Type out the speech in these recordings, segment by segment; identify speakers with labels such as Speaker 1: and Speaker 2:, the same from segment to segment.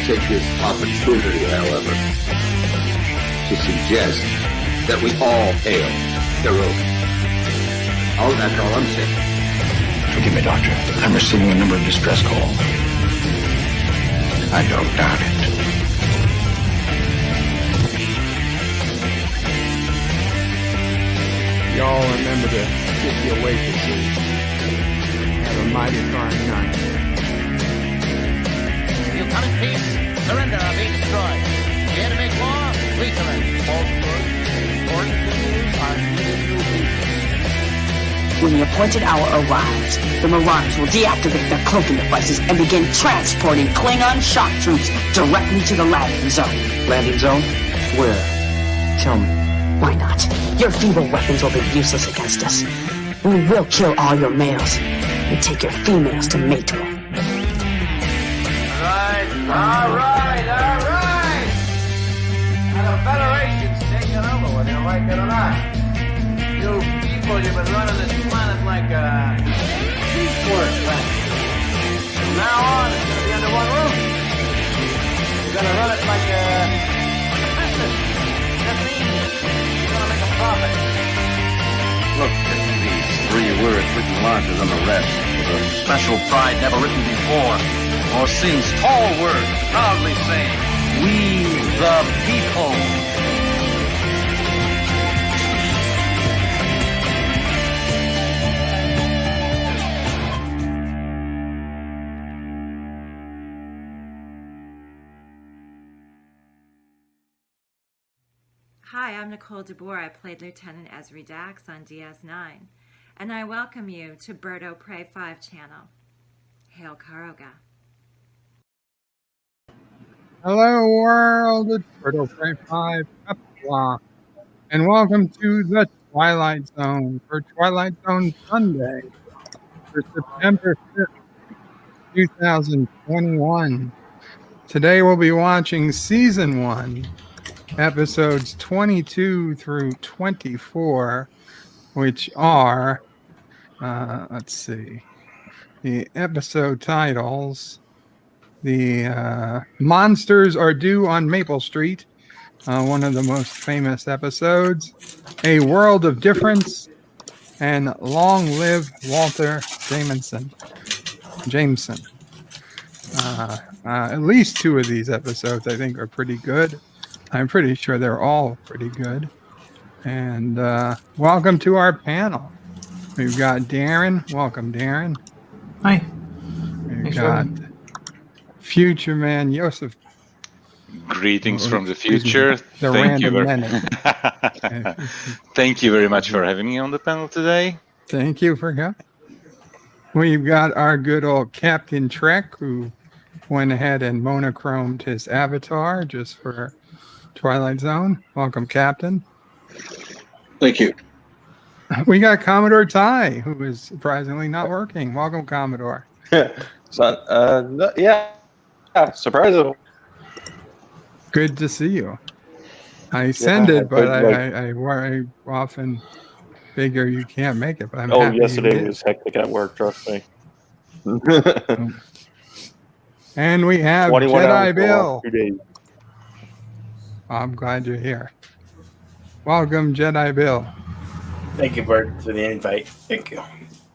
Speaker 1: to take this opportunity, however, to suggest that we all hail heroic. Oh, that's all I'm saying.
Speaker 2: Forgive me, Doctor. I'm receiving a number of distress calls. I don't doubt it.
Speaker 3: Y'all remember to keep your waitresses. Have a mighty fine night.
Speaker 4: You come in peace, surrender or be destroyed. Here to make war, we surrender. Falsehood, important news are needed.
Speaker 5: When the appointed hour arrives, the Marauders will deactivate their cloaking devices and begin transporting Klingon shock troops directly to the landing zone.
Speaker 6: Landing zone? Where? Tell me.
Speaker 5: Why not? Your feeble weapons will be useless against us. We will kill all your males and take your females to mate with.
Speaker 4: All right. Now the Federation's taking over, whether you like it or not. You people, you've been running this planet like a piecework planet. From now on, it's going to be under one roof. You're going to run it like a business. That means you're going to make a profit.
Speaker 1: Look at these 3 words written larger than the rest, with a special pride never written before or since. Tall words proudly saying, "We the people."
Speaker 7: Hi, I'm Nicole DeBoer. I played Lieutenant Ezri Dax on DS9, and I welcome you to Bird O' Prey 5 channel. Hail Karoga.
Speaker 3: Hello, world. It's Bird O' Prey 5, Qapla, and welcome to the Twilight Zone for Twilight Zone Sunday for September 5th, 2021. Today we'll be watching Season 1, episodes 22 through 24, which are, let's see, the episode titles. The Monsters Are Due on Maple Street, one of the most famous episodes, A World of Difference, and Long Live Walter Jameson. At least 2 of these episodes I think are pretty good. I'm pretty sure they're all pretty good. And welcome to our panel. We've got Darren. Welcome, Darren.
Speaker 6: Hi.
Speaker 3: We've got Future Man Joseph.
Speaker 8: Greetings from the future.
Speaker 3: Thank you.
Speaker 8: Thank you very much for having me on the panel today.
Speaker 3: Thank you for coming. We've got our good old Captain Trek, who went ahead and monochromed his avatar just for Twilight Zone. Welcome, Captain.
Speaker 1: Thank you.
Speaker 3: We got Commodore Ty, who is surprisingly not working. Welcome, Commodore.
Speaker 9: Surprising.
Speaker 3: Good to see you. I send it, but I often figure you can't make it. But I'm happy
Speaker 9: yesterday was hectic at work. Trust me.
Speaker 3: And we have Jedi Bill. I'm glad you're here. Welcome, Jedi Bill.
Speaker 10: Thank you, Bert, for the invite. Thank you.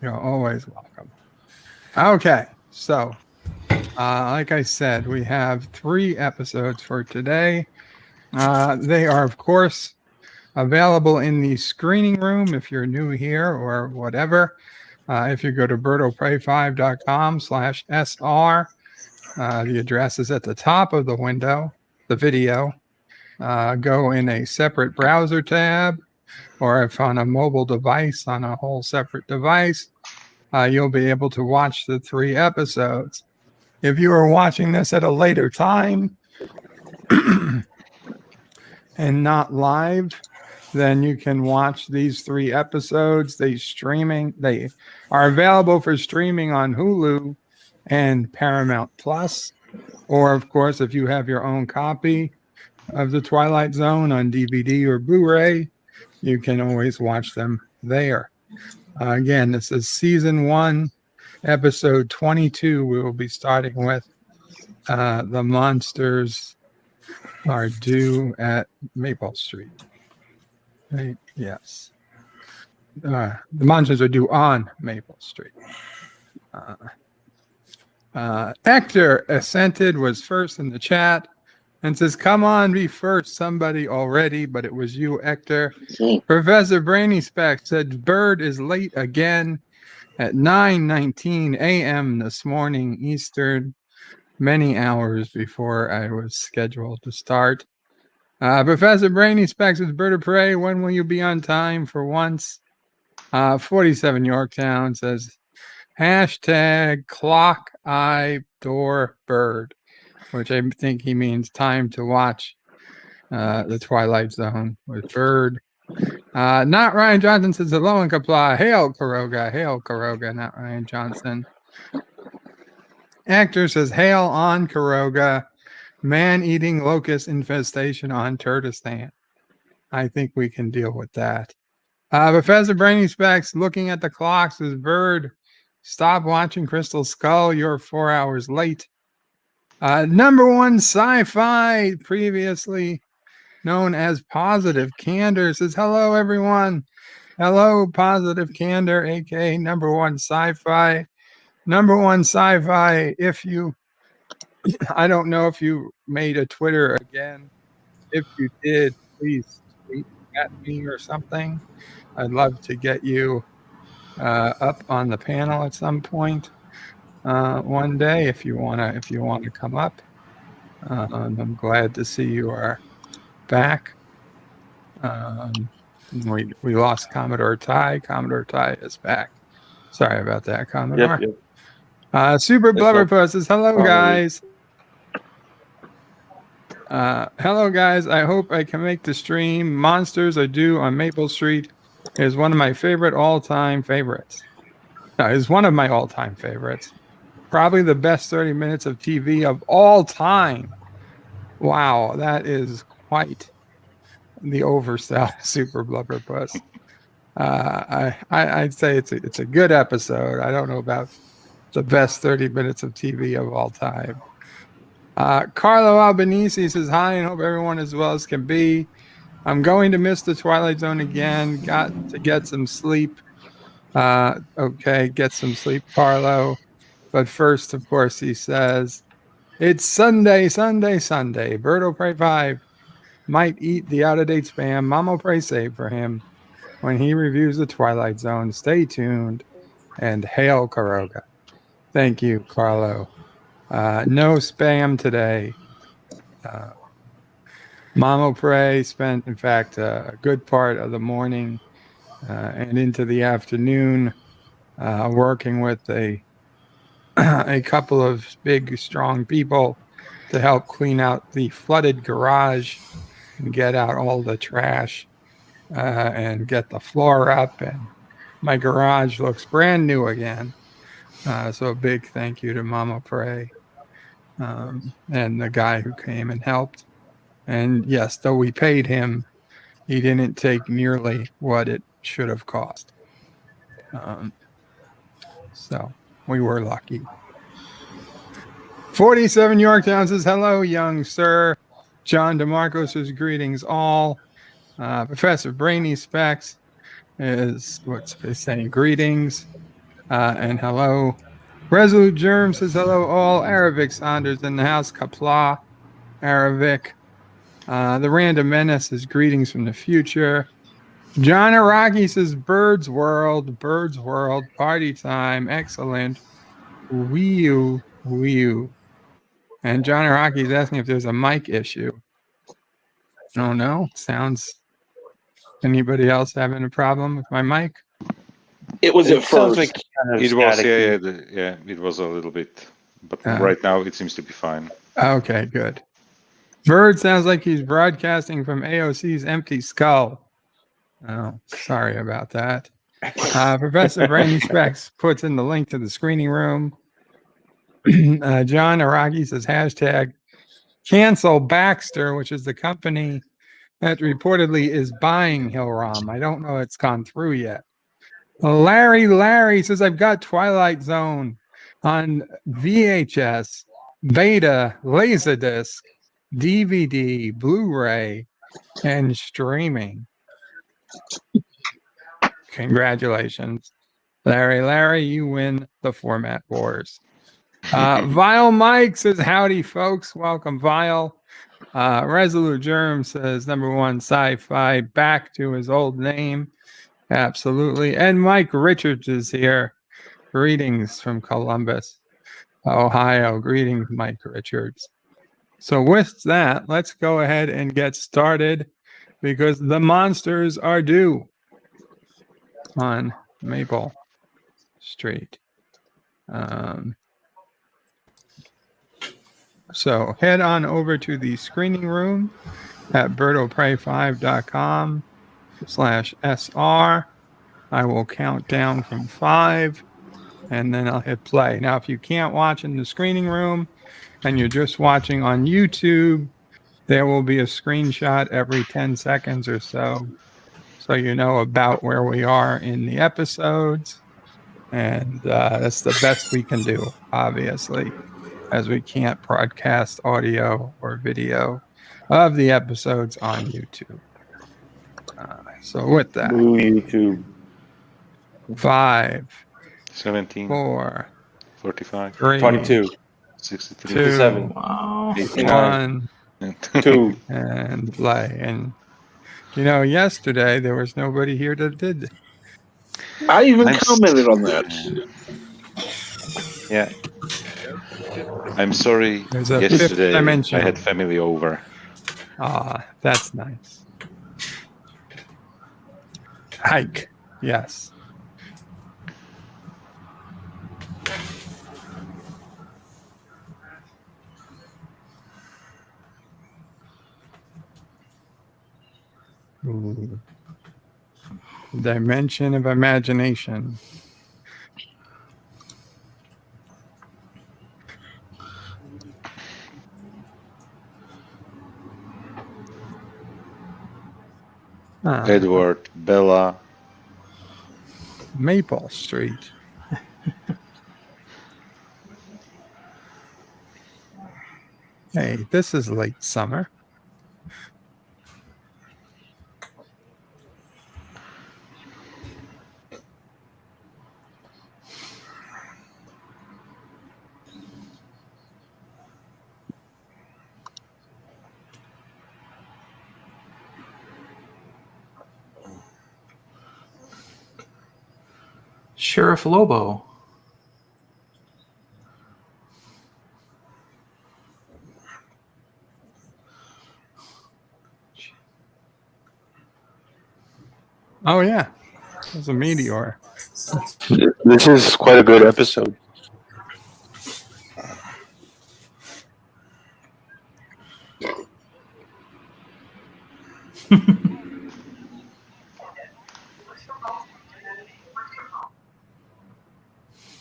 Speaker 3: You're always welcome. Okay, so like I said, we have 3 episodes for today. They are, of course, available in the screening room if you're new here or whatever. If you go to birdofprey5.com/SR, the address is at the top of the window, the video. Go in a separate browser tab, or if on a mobile device, on a whole separate device, you'll be able to watch the 3 episodes. If you are watching this at a later time and not live, then you can watch these 3 episodes. They are available for streaming on Hulu and Paramount Plus. Or, of course, if you have your own copy of the Twilight Zone on DVD or Blu-ray, you can always watch them there. Again, this is Season 1, Episode 22 we will be starting with The monsters are due at Maple Street. Right? Yes. The monsters are due on Maple Street. Hector Assented was first in the chat and says, come on, be first, somebody already, but it was you, Hector. Professor Brainy Speck said, Bird is late again at 9:19 a.m. this morning Eastern, many hours before I was scheduled to start. Professor Brainy Speck says, Bird of Prey, when will you be on time for once? 47 Yorktown says, hashtag clock eye door bird, which I think he means time to watch the Twilight Zone with Bird. Not Ryan Johnson says, hello and Qapla. Hail Karoga, not Ryan Johnson. Actor says, hail on Karoga. Man-eating locust infestation on Turtistan. I think we can deal with that. Professor Brainy Specs looking at the clock says, Bird, stop watching Crystal Skull. You're 4 hours late. Number one sci-fi, previously known as Positive Candor, says, hello, everyone. Hello, Positive Candor, aka number one sci-fi. Number one sci-fi, if you, I don't know if you made a Twitter again. If you did, please tweet at me or something. I'd love to get you up on the panel at some point one day if you wanna come up. I'm glad to see you are back. We lost Commodore Ty. Commodore Ty is back. Sorry about that, Commodore.
Speaker 9: Yep.
Speaker 3: Super Blubberpuss says, hello, guys. Hello, guys. I hope I can make the stream. Monsters Are Due on Maple Street is one of my favorite all-time favorites. No, it's one of my all-time favorites. Probably the best 30 minutes of TV of all time. Wow, that is quite the oversell, Super Blubberpuss. I'd say it's a good episode. I don't know about the best 30 minutes of TV of all time. Carlo Albanese says, hi, and hope everyone as well as can be. I'm going to miss the Twilight Zone again. Got to get some sleep. Okay, get some sleep, Carlo. But first, of course, he says, it's Sunday. Birdo Pray 5 might eat the out-of-date spam. Mama Pray save for him when he reviews the Twilight Zone. Stay tuned and hail Karoga. Thank you, Carlo. No spam today. Mama Pray spent, in fact, a good part of the morning and into the afternoon working with a couple of big, strong people to help clean out the flooded garage and get out all the trash and get the floor up. And my garage looks brand new again. So a big thank you to Mama Pray and the guy who came and helped. And yes, though we paid him, he didn't take nearly what it should have cost. So we were lucky. 47 Yorktown says, hello, young sir. John DeMarco says, greetings all. Professor Brainy Specs is saying greetings and hello. Resolute Germ says, hello all. Aravic Saunders in the house. Qapla, Aravic. The Random Menace says, greetings from the future. John Araki says, Bird's World, party time, excellent. Wee-oo. And John Araki is asking if there's a mic issue. Oh, no. Sounds. Anybody else having a problem with my mic?
Speaker 9: It was at first.
Speaker 8: Like it was, it was a little bit. But right now it seems to be fine.
Speaker 3: Okay, good. Bird sounds like he's broadcasting from AOC's empty skull. Oh, sorry about that. Professor Brainy Specs puts in the link to the screening room. John Araki says, hashtag cancel Baxter, which is the company that reportedly is buying Hillrom. I don't know it's gone through yet. Larry says, I've got Twilight Zone on VHS Beta, Laserdisc, DVD, Blu-ray, and streaming. Congratulations. Larry, you win the format wars. Vile Mike says, howdy, folks. Welcome, Vile. Resolute Germ says, number one, sci-fi, back to his old name. Absolutely. And Mike Richards is here. Greetings from Columbus, Ohio. Greetings, Mike Richards. So with that, let's go ahead and get started because the monsters are due on Maple Street. So head on over to the screening room at birdopray5.com/SR. I will count down from 5 and then I'll hit play. Now, if you can't watch in the screening room and you're just watching on YouTube, there will be a screenshot every 10 seconds or so you know about where we are in the episodes. And that's the best we can do, obviously, as we can't broadcast audio or video of the episodes on YouTube. So with that,
Speaker 10: YouTube.
Speaker 3: 5,
Speaker 8: 17,
Speaker 3: 4,
Speaker 8: 45,
Speaker 3: 3,
Speaker 10: 22,
Speaker 8: 63,
Speaker 10: 57,
Speaker 6: Wow.
Speaker 10: 89,
Speaker 3: 1,
Speaker 10: 2.
Speaker 3: and play. And yesterday there was nobody here that did.
Speaker 9: I even commented on that.
Speaker 8: Yeah. I'm sorry.
Speaker 3: There's a
Speaker 8: Yesterday
Speaker 3: fifth dimension.
Speaker 8: I had family over.
Speaker 3: That's nice. Hike. Yes. Ooh. Dimension of imagination.
Speaker 8: Edward, Bella.
Speaker 3: Maple Street. Hey, this is late summer.
Speaker 6: Sheriff Lobo.
Speaker 3: Oh yeah, there's a meteor.
Speaker 10: This is quite a good episode.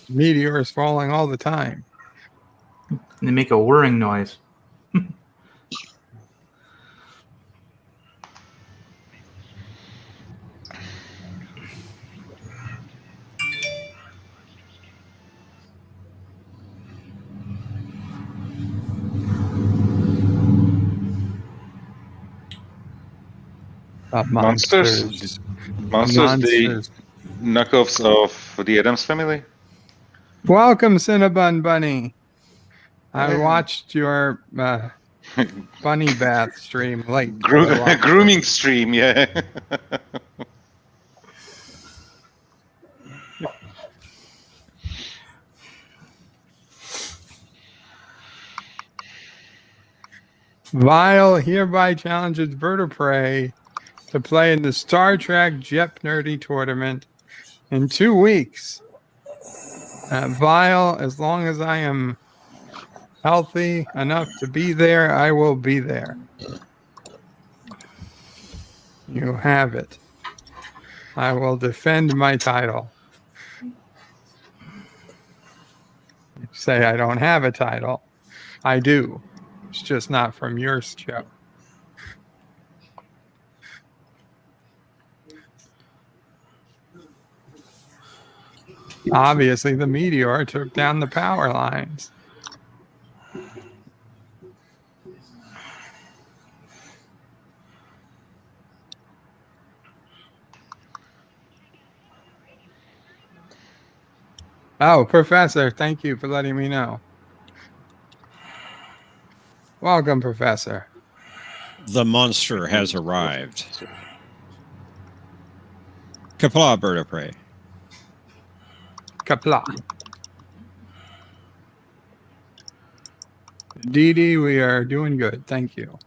Speaker 3: Meteors falling all the time.
Speaker 6: And they make a whirring noise.
Speaker 8: Monsters, the knockoffs of the Addams Family.
Speaker 3: Welcome, Cinnabon Bunny. I watched your bunny bath stream late.
Speaker 8: Grooming stream, yeah.
Speaker 3: Vile hereby challenges Bird of Prey to play in the Star Trek Jep Nerdy Tournament in 2 weeks. Vile, as long as I am healthy enough to be there, I will be there. You have it. I will defend my title. You say I don't have a title. I do. It's just not from your show. Obviously, the meteor took down the power lines. Oh, Professor, thank you for letting me know. Welcome, Professor.
Speaker 11: The monster has arrived. Qapla, bird of prey.
Speaker 3: Qapla. Dee Dee, we are doing good. Thank you.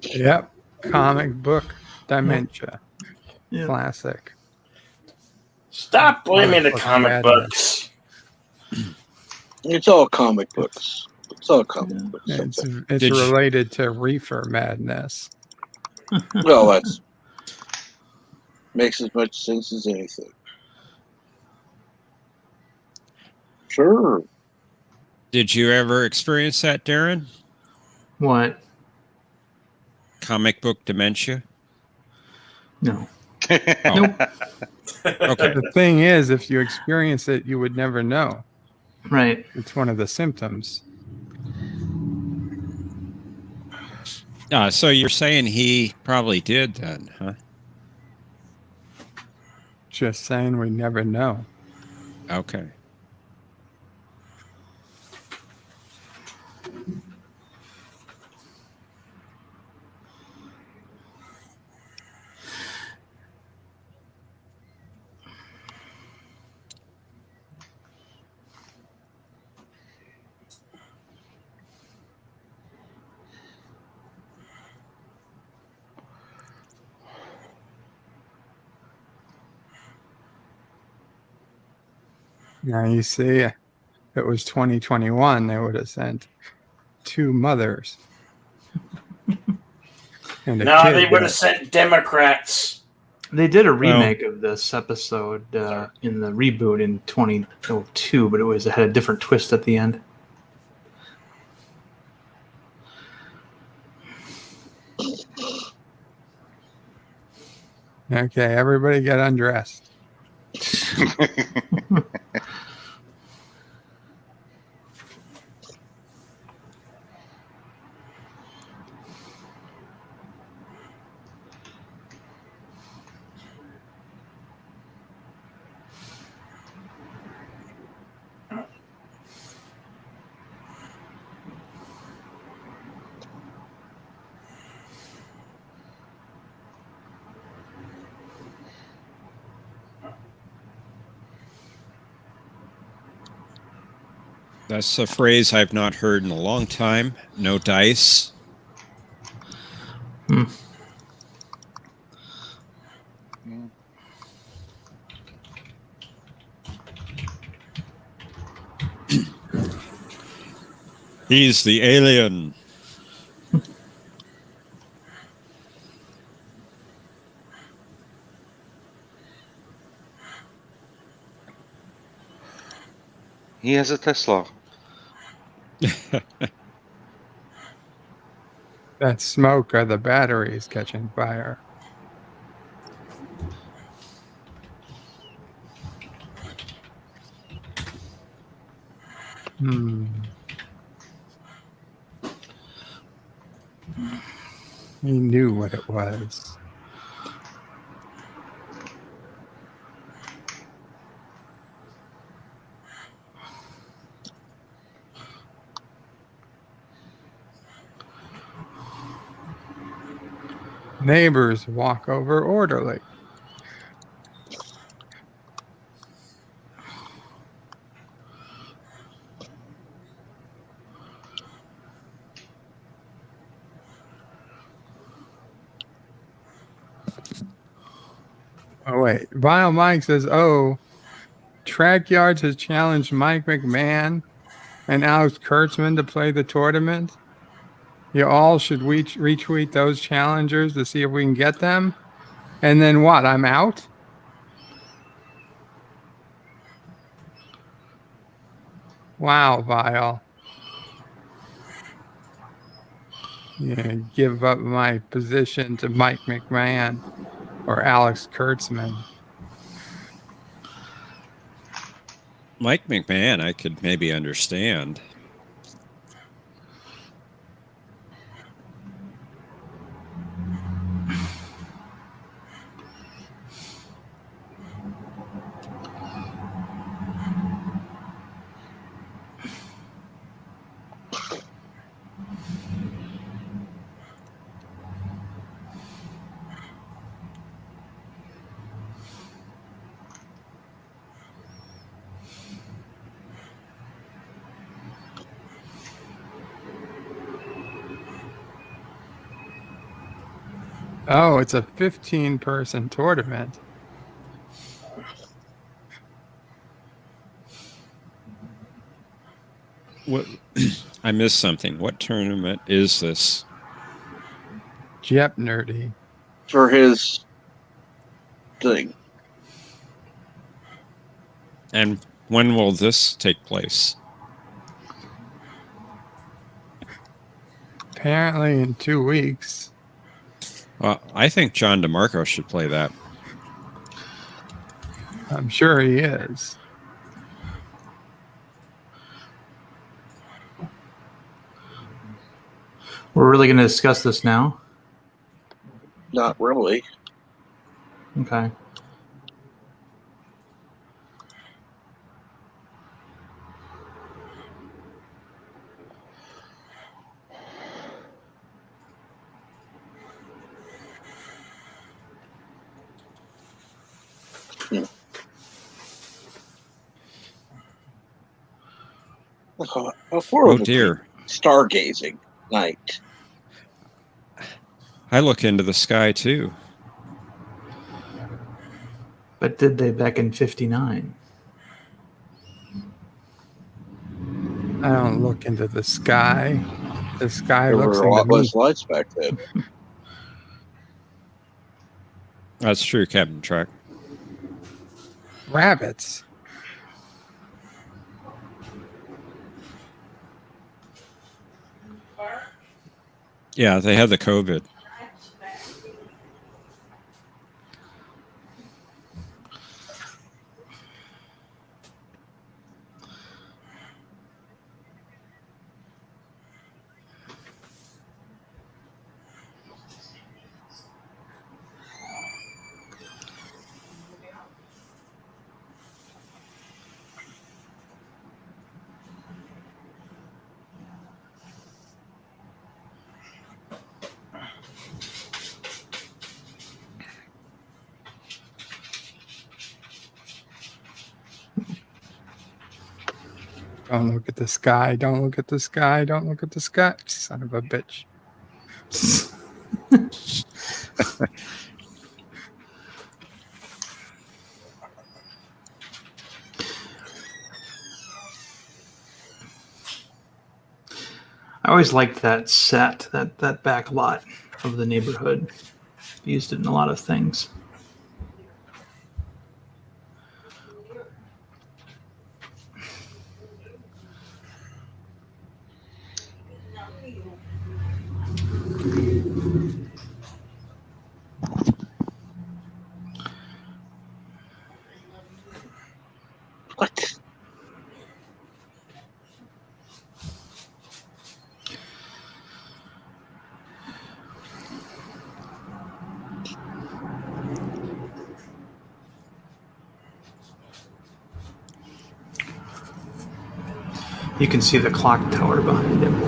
Speaker 3: Yep. Comic book dementia.
Speaker 6: Yeah.
Speaker 3: Classic.
Speaker 9: Stop blaming the
Speaker 3: Comic book
Speaker 9: comic
Speaker 3: madness.
Speaker 9: books. It's all comic books. It's all comic books.
Speaker 3: It's
Speaker 11: Did you-
Speaker 3: related to reefer madness.
Speaker 9: Well, that makes as much sense as anything. Sure.
Speaker 11: Did you ever experience that, Darren?
Speaker 6: What?
Speaker 11: Comic book dementia?
Speaker 6: No.
Speaker 11: Nope. Okay.
Speaker 3: The thing is, if you experience it, you would never know.
Speaker 6: Right.
Speaker 3: It's one of the symptoms.
Speaker 11: So you're saying he probably did then, huh?
Speaker 3: Just saying we never know.
Speaker 11: Okay.
Speaker 3: Now you see, if it was 2021, they would have sent 2 mothers. And a
Speaker 9: No,
Speaker 3: kid
Speaker 9: they would have
Speaker 3: that-
Speaker 9: sent Democrats.
Speaker 6: They did a remake of this episode in the reboot in 2002, but it had a different twist at the end.
Speaker 3: Okay, everybody get undressed.
Speaker 11: That's a phrase I've not heard in a long time. No dice. He's the alien.
Speaker 8: He has a Tesla.
Speaker 3: That smoke or the batteries catching fire. He knew what it was. Neighbors walk over orderly. Oh, wait. Vile Mike says, Track Yards has challenged Mike McMahon and Alex Kurtzman to play the tournament. You all should retweet those challengers to see if we can get them. And then what? I'm out? Wow, Vile. Yeah, give up my position to Mike McMahon or Alex Kurtzman.
Speaker 11: Mike McMahon, I could maybe understand.
Speaker 3: Oh, it's a 15-person tournament.
Speaker 11: What? I missed something. What tournament is this?
Speaker 3: Jep Nerdy.
Speaker 9: For his thing.
Speaker 11: And when will this take place?
Speaker 3: Apparently in 2 weeks.
Speaker 11: Well, I think John DeMarco should play that.
Speaker 3: I'm sure he is.
Speaker 6: We're really going to discuss this now?
Speaker 9: Not really.
Speaker 6: Okay.
Speaker 11: Oh dear.
Speaker 9: Stargazing night.
Speaker 11: I look into the sky too.
Speaker 6: But did they back in 59?
Speaker 3: I don't look into the sky. The sky
Speaker 9: There
Speaker 3: looks
Speaker 9: were a lot
Speaker 3: into me.
Speaker 9: less lights back then.
Speaker 11: That's true, Captain Truck.
Speaker 3: Rabbits.
Speaker 11: Yeah, they had the COVID.
Speaker 3: Don't look at the sky. Don't look at the sky. Don't look at the sky. Son of a bitch.
Speaker 6: I always liked that set, that back lot of the neighborhood. Used it in a lot of things.
Speaker 9: What?
Speaker 6: You can see the clock tower behind him.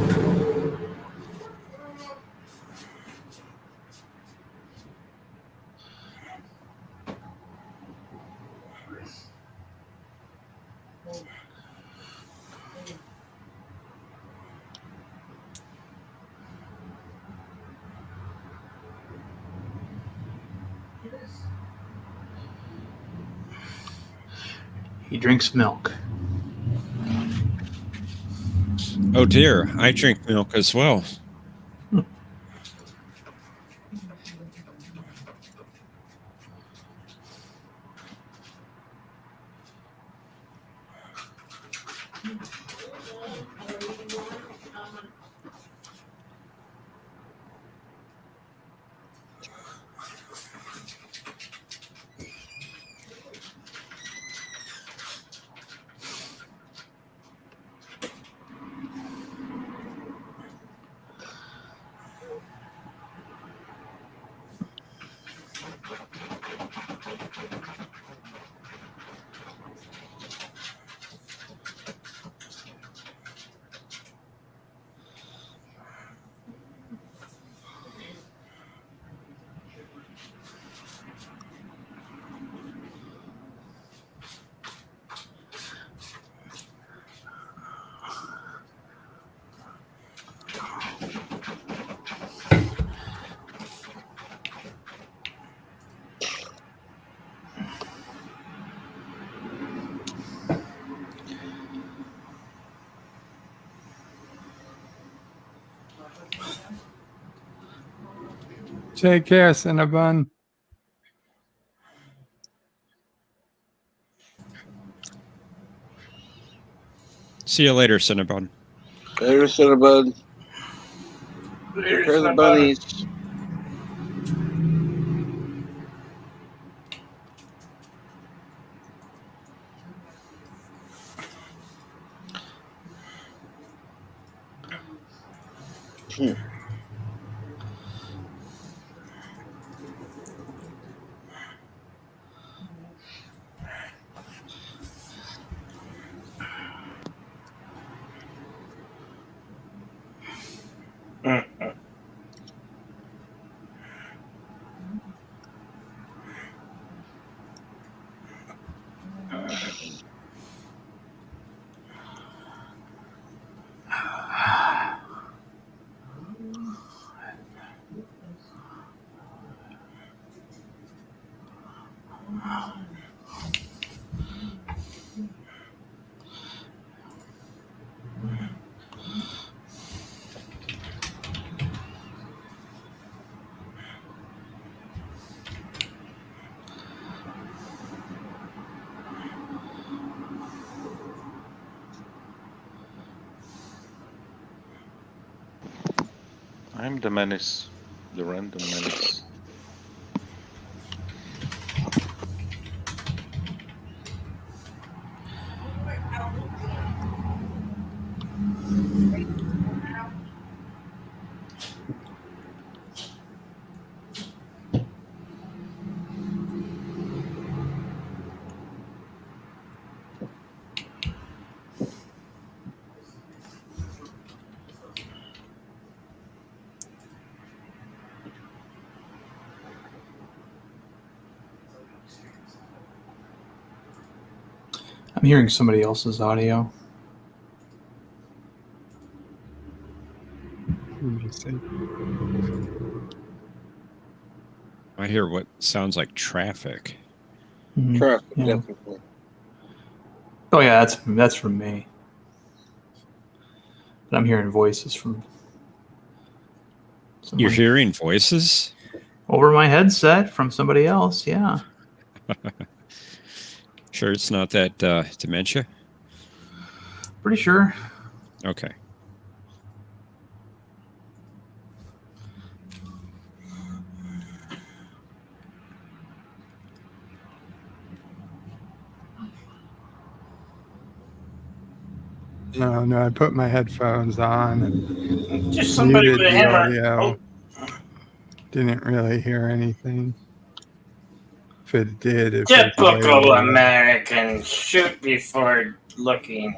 Speaker 6: He drinks milk.
Speaker 11: Oh dear, I drink milk as well.
Speaker 3: Take care, Cinnabon.
Speaker 11: See you later, Cinnabon.
Speaker 9: Later, Cinnabon. Prepare the bunnies.
Speaker 8: I'm the menace, the random menace.
Speaker 6: I'm hearing somebody else's audio.
Speaker 11: I hear what sounds like traffic.
Speaker 6: Mhm.
Speaker 9: Traffic,
Speaker 6: Yeah.
Speaker 9: definitely.
Speaker 6: Oh yeah, that's from me. But I'm hearing voices from.
Speaker 11: You're
Speaker 6: someone
Speaker 11: hearing voices?
Speaker 6: over my headset from somebody else. Yeah.
Speaker 11: Sure it's not that dementia?
Speaker 6: Pretty sure.
Speaker 11: Okay.
Speaker 3: No, I put my headphones on and
Speaker 12: Just somebody
Speaker 3: muted
Speaker 12: with a
Speaker 3: the
Speaker 12: hammer.
Speaker 3: audio.
Speaker 12: Oh,
Speaker 3: Didn't really hear anything. If it did, it was
Speaker 12: typical
Speaker 3: way low.
Speaker 12: American. Shoot before looking.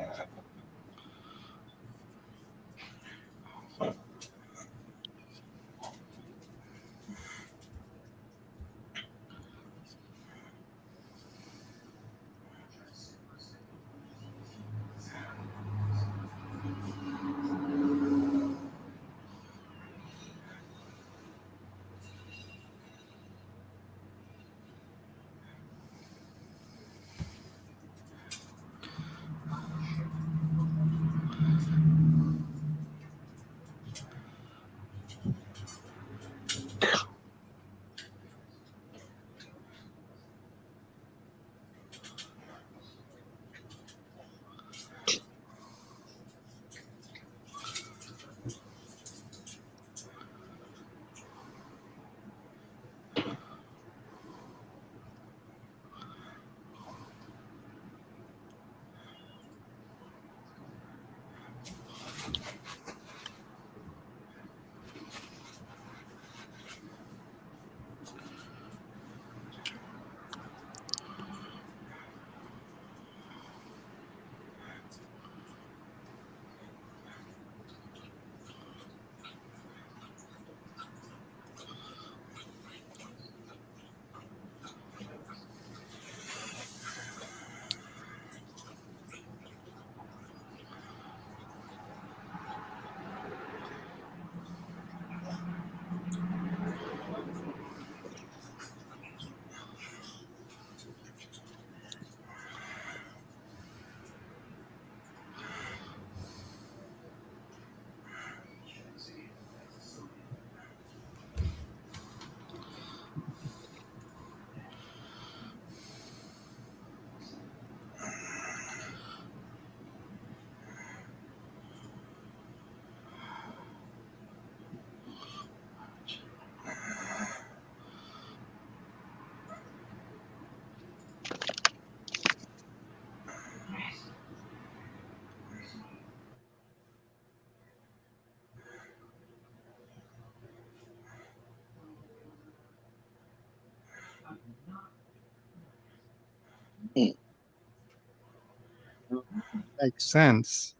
Speaker 3: makes sense.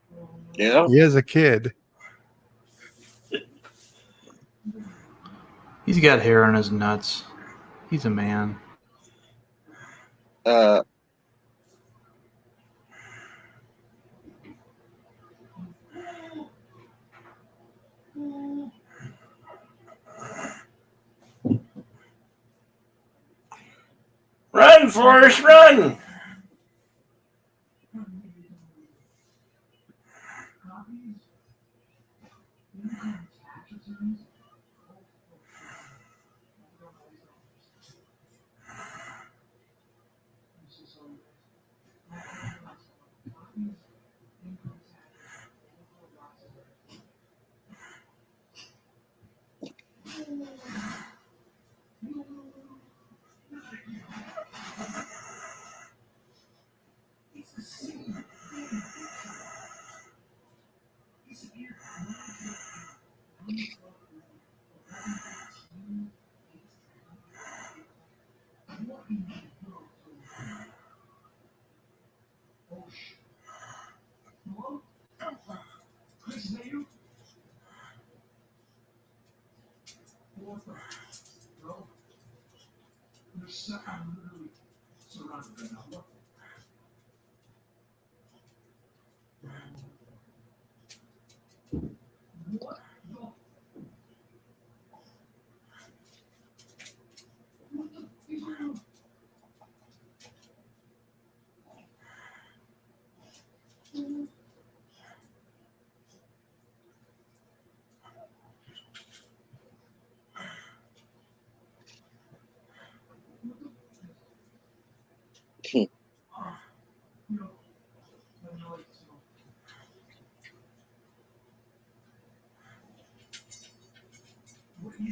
Speaker 9: Yeah.
Speaker 3: He is a kid.
Speaker 6: He's got hair on his nuts. He's a man.
Speaker 4: Run, Forrest, run!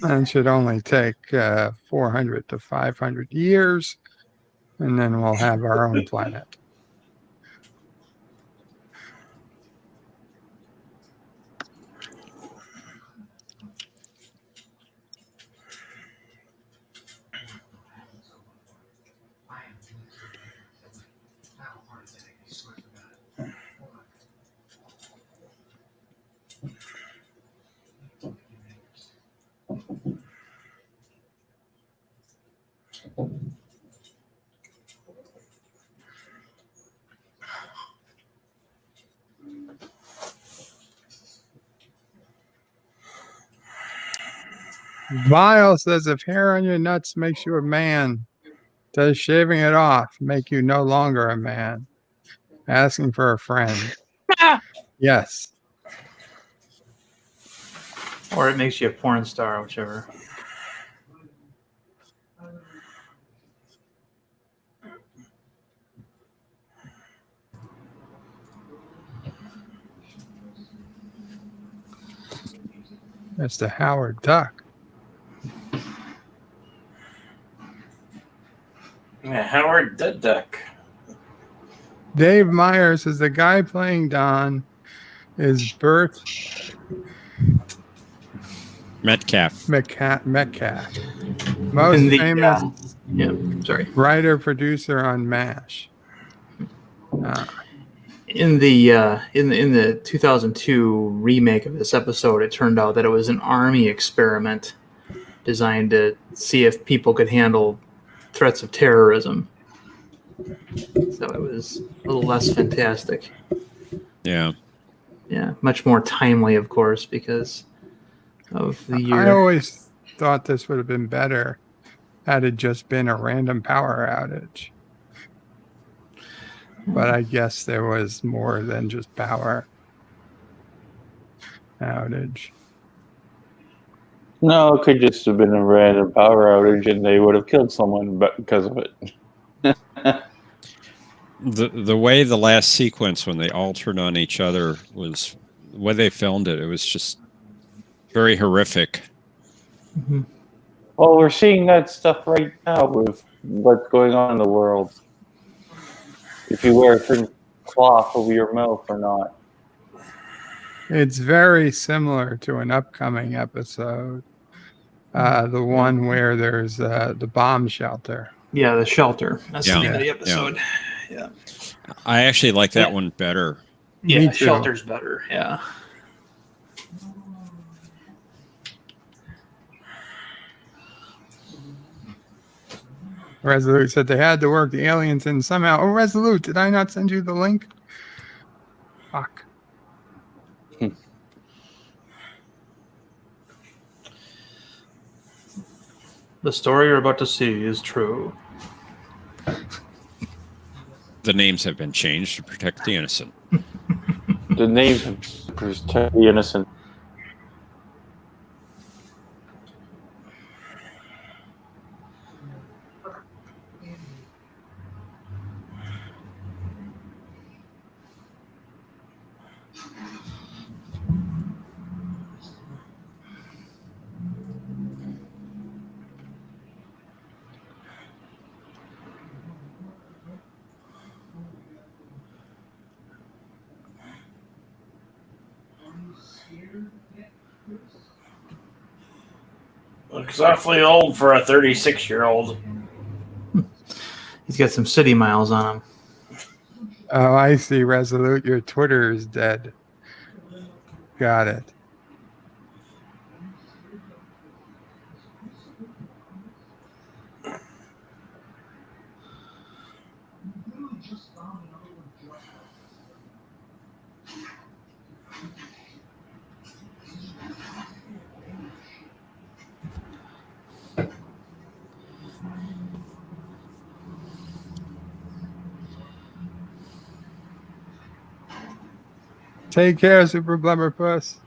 Speaker 3: And should only take 400 to 500 years, and then we'll have our own planet. Vile says if hair on your nuts makes you a man, does shaving it off make you no longer a man? Asking for a friend. Yes.
Speaker 6: Or it makes you a porn star, whichever.
Speaker 3: That's the Howard Duck.
Speaker 4: Yeah, Howard the Duck.
Speaker 3: Dave Myers says the guy playing Don is Burt
Speaker 11: Metcalf.
Speaker 3: Metcalf. Most famous writer producer on MASH.
Speaker 6: In the 2002 remake of this episode, it turned out that it was an army experiment designed to see if people could handle threats of terrorism. So it was a little less fantastic.
Speaker 11: Yeah.
Speaker 6: Yeah, much more timely, of course, because of the year.
Speaker 3: I always thought this would have been better had it just been a random power outage. But I guess there was more than just power outage.
Speaker 10: No, it could just have been a random power outage and they would have killed someone because of it.
Speaker 11: The way the last sequence when they all turned on each other was the way they filmed it. It was just very horrific.
Speaker 6: Mm-hmm.
Speaker 10: Well, we're seeing that stuff right now with what's going on in the world. If you wear a certain cloth over your mouth or not.
Speaker 3: It's very similar to an upcoming episode. The one where there's the bomb shelter.
Speaker 6: Yeah, the shelter. That's the name of the
Speaker 11: Yeah.
Speaker 6: episode. Yeah.
Speaker 11: I actually like that one better.
Speaker 3: Me
Speaker 6: Yeah,
Speaker 3: too.
Speaker 6: shelter's better. Yeah.
Speaker 3: Resolute said they had to work the aliens in somehow. Oh, Resolute, did I not send you the link? Fuck.
Speaker 6: The story you're about to see is true.
Speaker 11: The names have been changed to protect the innocent.
Speaker 10: The names of protect the innocent.
Speaker 12: Looks awfully old for a 36-year-old.
Speaker 6: He's got some city miles on him.
Speaker 3: Oh, I see, Resolute. Your Twitter is dead. Got it. Take care, Super Blubberpuss.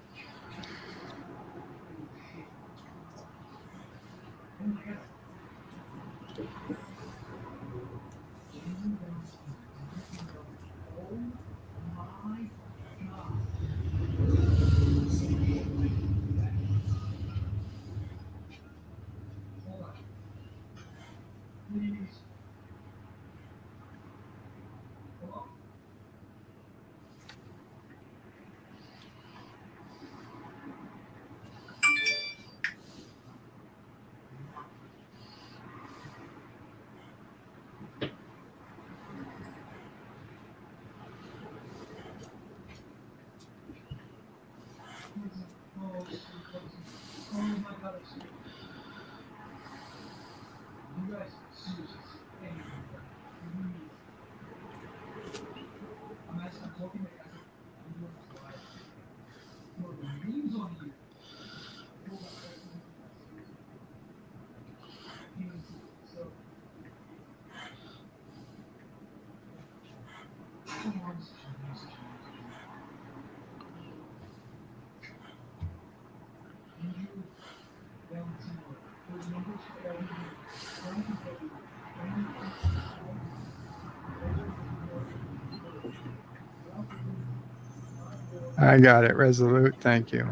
Speaker 3: I got it, Resolute. Thank you.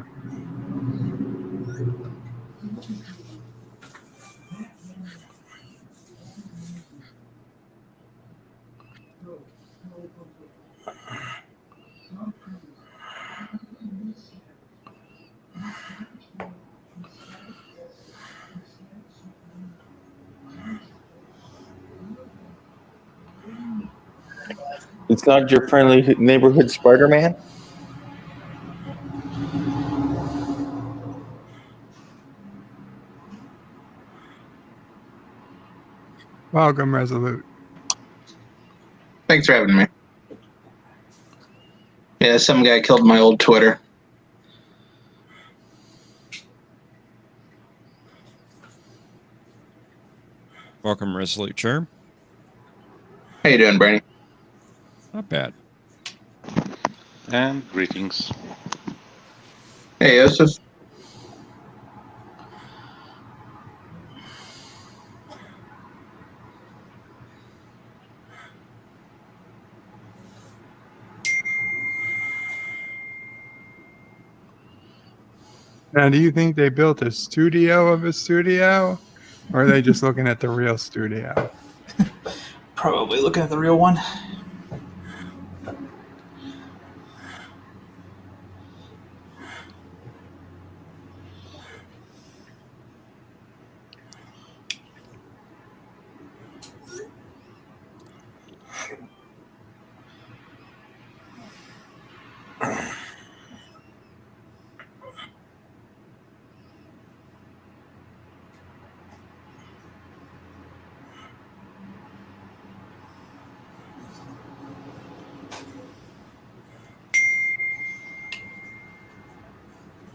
Speaker 10: It's not your friendly neighborhood Spider-Man?
Speaker 3: Welcome, Resolute.
Speaker 13: Thanks for having me. Yeah, some guy killed my old Twitter.
Speaker 11: Welcome, Resolute Germ.
Speaker 13: How you doing, Bernie?
Speaker 11: Not bad.
Speaker 8: And greetings.
Speaker 13: Hey, Joseph.
Speaker 3: Now, do you think they built a studio of a studio, or are they just looking at the real studio?
Speaker 6: Probably looking at the real one.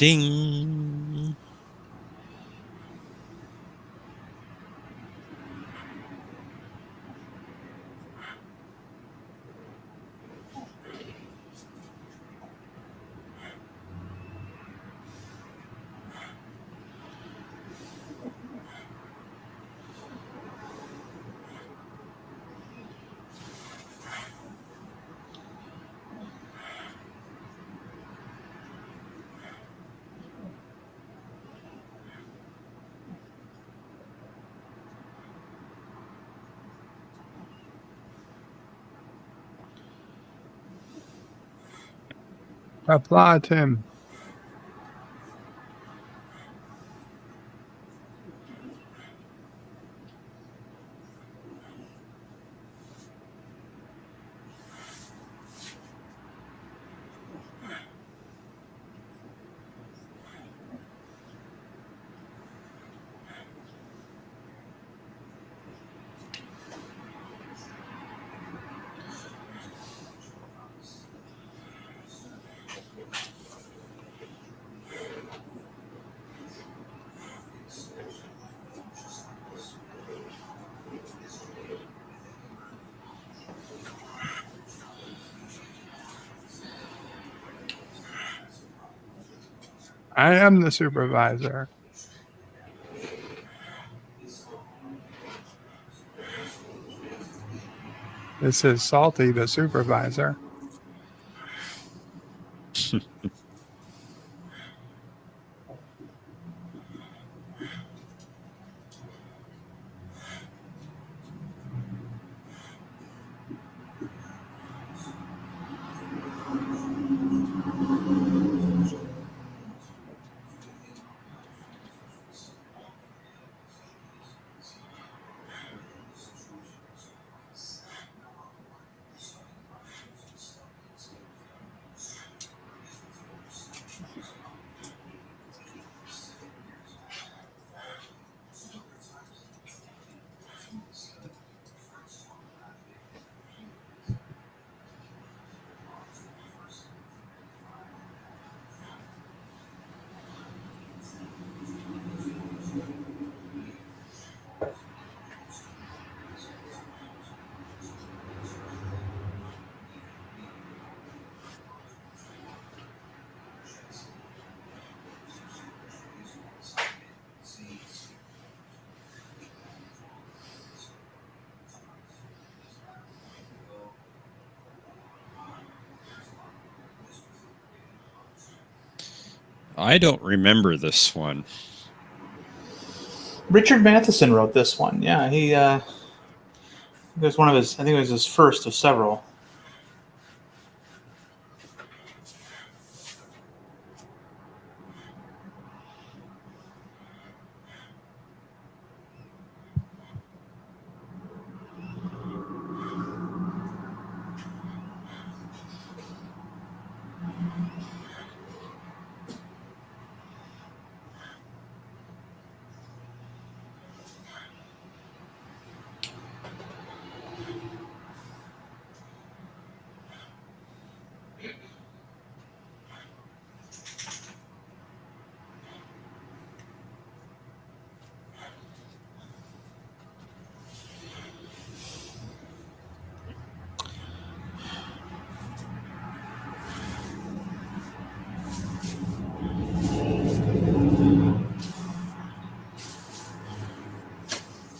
Speaker 11: Ding.
Speaker 3: Applaud him. I am the supervisor. This is Salty, the supervisor.
Speaker 11: I don't remember this one.
Speaker 6: Richard Matheson wrote this one. Yeah, he it was one of his. I think it was his first of several.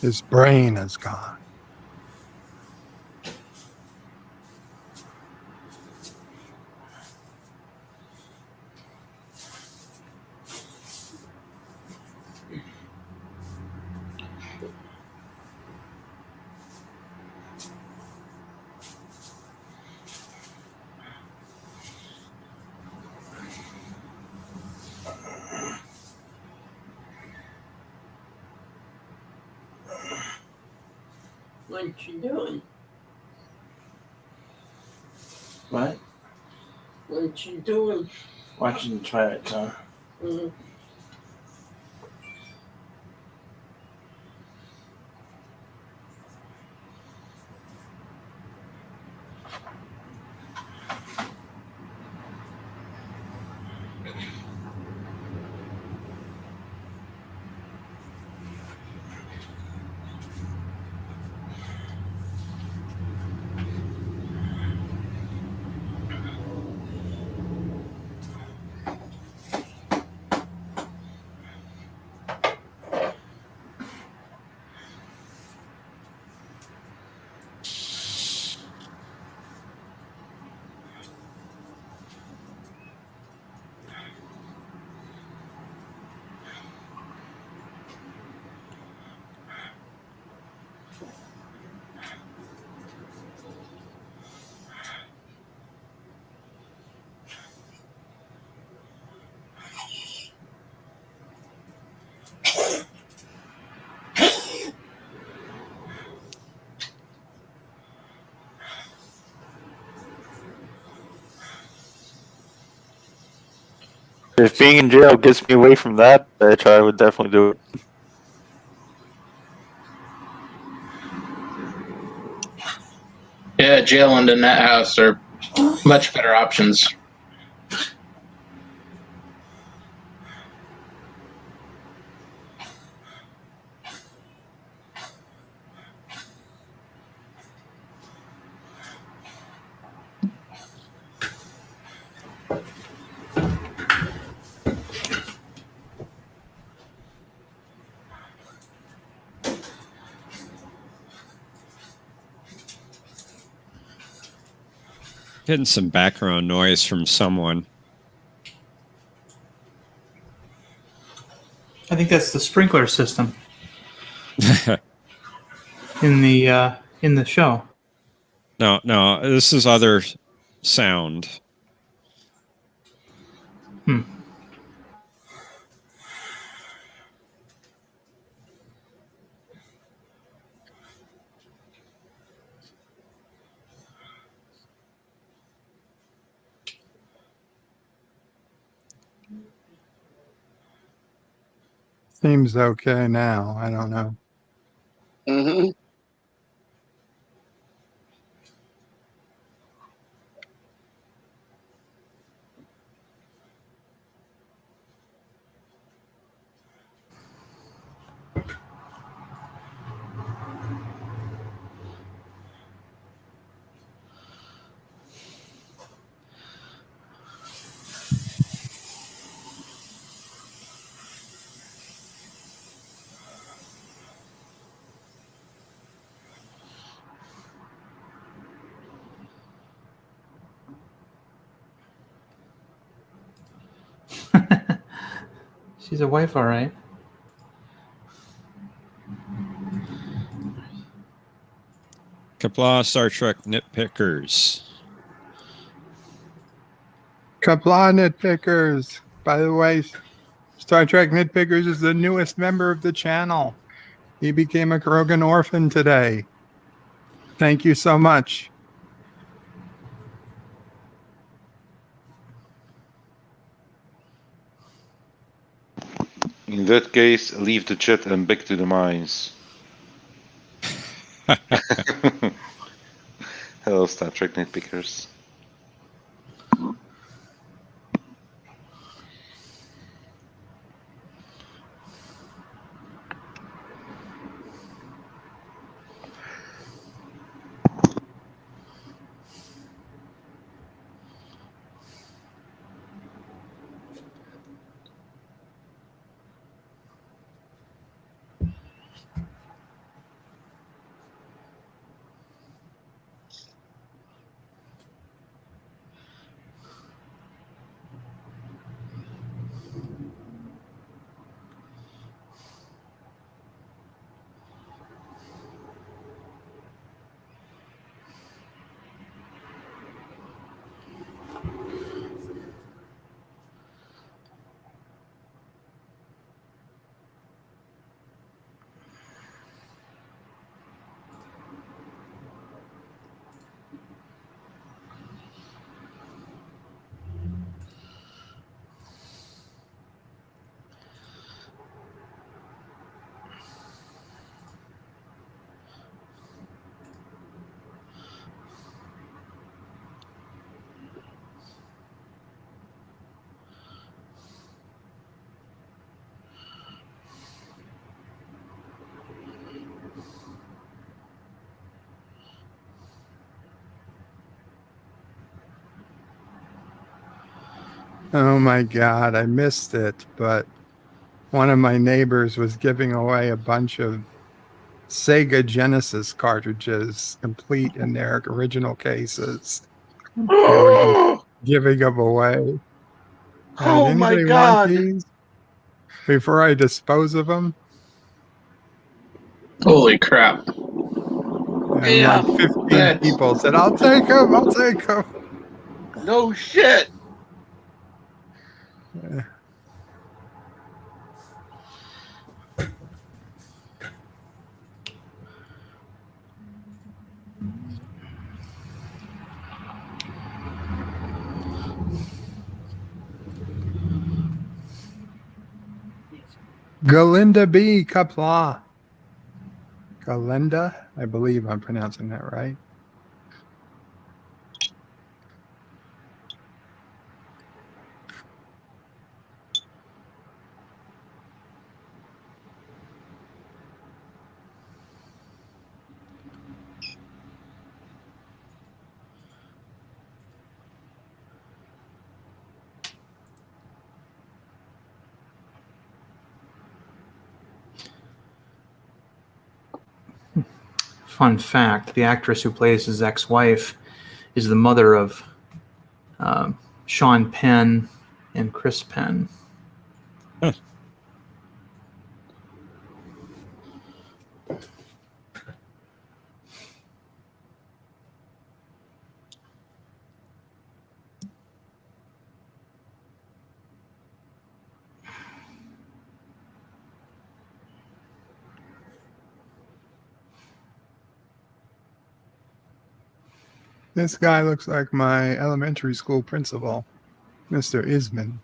Speaker 3: His brain is gone.
Speaker 14: What you doing?
Speaker 12: What?
Speaker 14: What you doing?
Speaker 12: Watching Twilight Zone.
Speaker 14: Mm.
Speaker 10: If being in jail gets me away from that bitch, I would definitely do it.
Speaker 13: Yeah, jail and a net house are much better options.
Speaker 11: Getting some background noise from someone.
Speaker 6: I think that's the sprinkler system in the show.
Speaker 11: No, this is other sound.
Speaker 3: Seems okay now. I don't know.
Speaker 9: Mm-hmm.
Speaker 6: She's a wife, all right.
Speaker 11: Qapla Star Trek nitpickers.
Speaker 3: Qapla Nitpickers. By the way, Star Trek Nitpickers is the newest member of the channel. He became a Krogan orphan today. Thank you so much.
Speaker 8: In that case, leave the chat and back to the mines. Hello, Star Trek nitpickers.
Speaker 3: Oh my God, I missed it, but one of my neighbors was giving away a bunch of Sega Genesis cartridges, complete in their original cases. They were giving them away.
Speaker 9: Oh my
Speaker 3: Anybody want
Speaker 9: God!
Speaker 3: these before I dispose of them?
Speaker 13: Holy crap.
Speaker 3: And
Speaker 9: Yeah,
Speaker 3: like 15
Speaker 9: that's-
Speaker 3: people said, I'll take them, I'll take them.
Speaker 9: No shit.
Speaker 3: Galinda B. Qapla. Galinda? I believe I'm pronouncing that right.
Speaker 6: Fun fact, the actress who plays his ex-wife is the mother of Sean Penn and Chris Penn.
Speaker 11: Huh.
Speaker 3: This guy looks like my elementary school principal, Mr. Isman.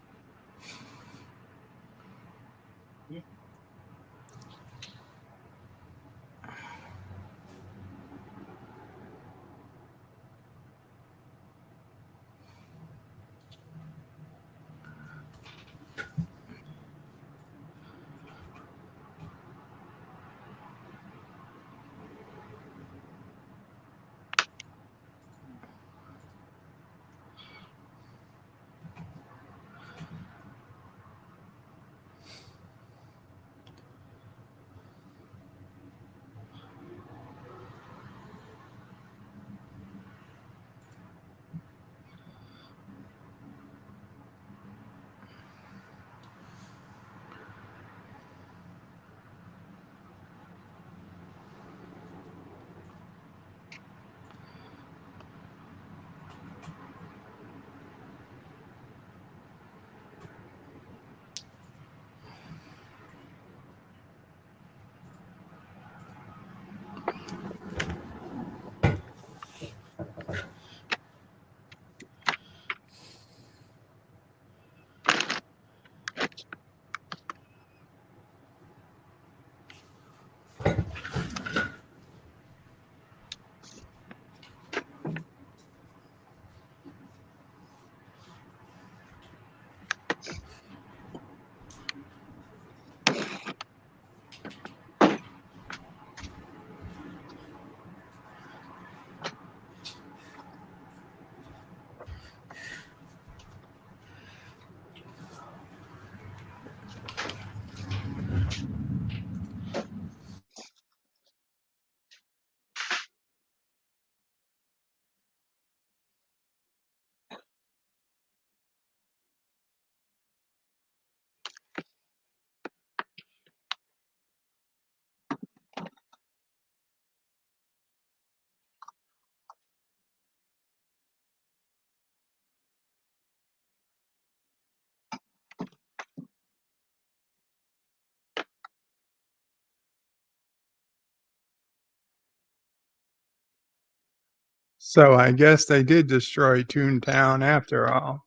Speaker 3: So I guess they did destroy Toontown after all.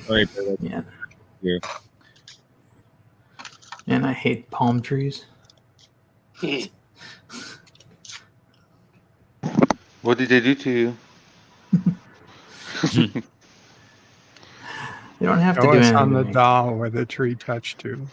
Speaker 11: Sorry, Bert,
Speaker 6: Yeah.
Speaker 11: you.
Speaker 6: And I hate palm trees.
Speaker 8: What did they do to you?
Speaker 6: You don't have to
Speaker 3: Show
Speaker 6: do
Speaker 3: us
Speaker 6: anything
Speaker 3: on
Speaker 6: to
Speaker 3: the
Speaker 6: me.
Speaker 3: doll where the tree touched to.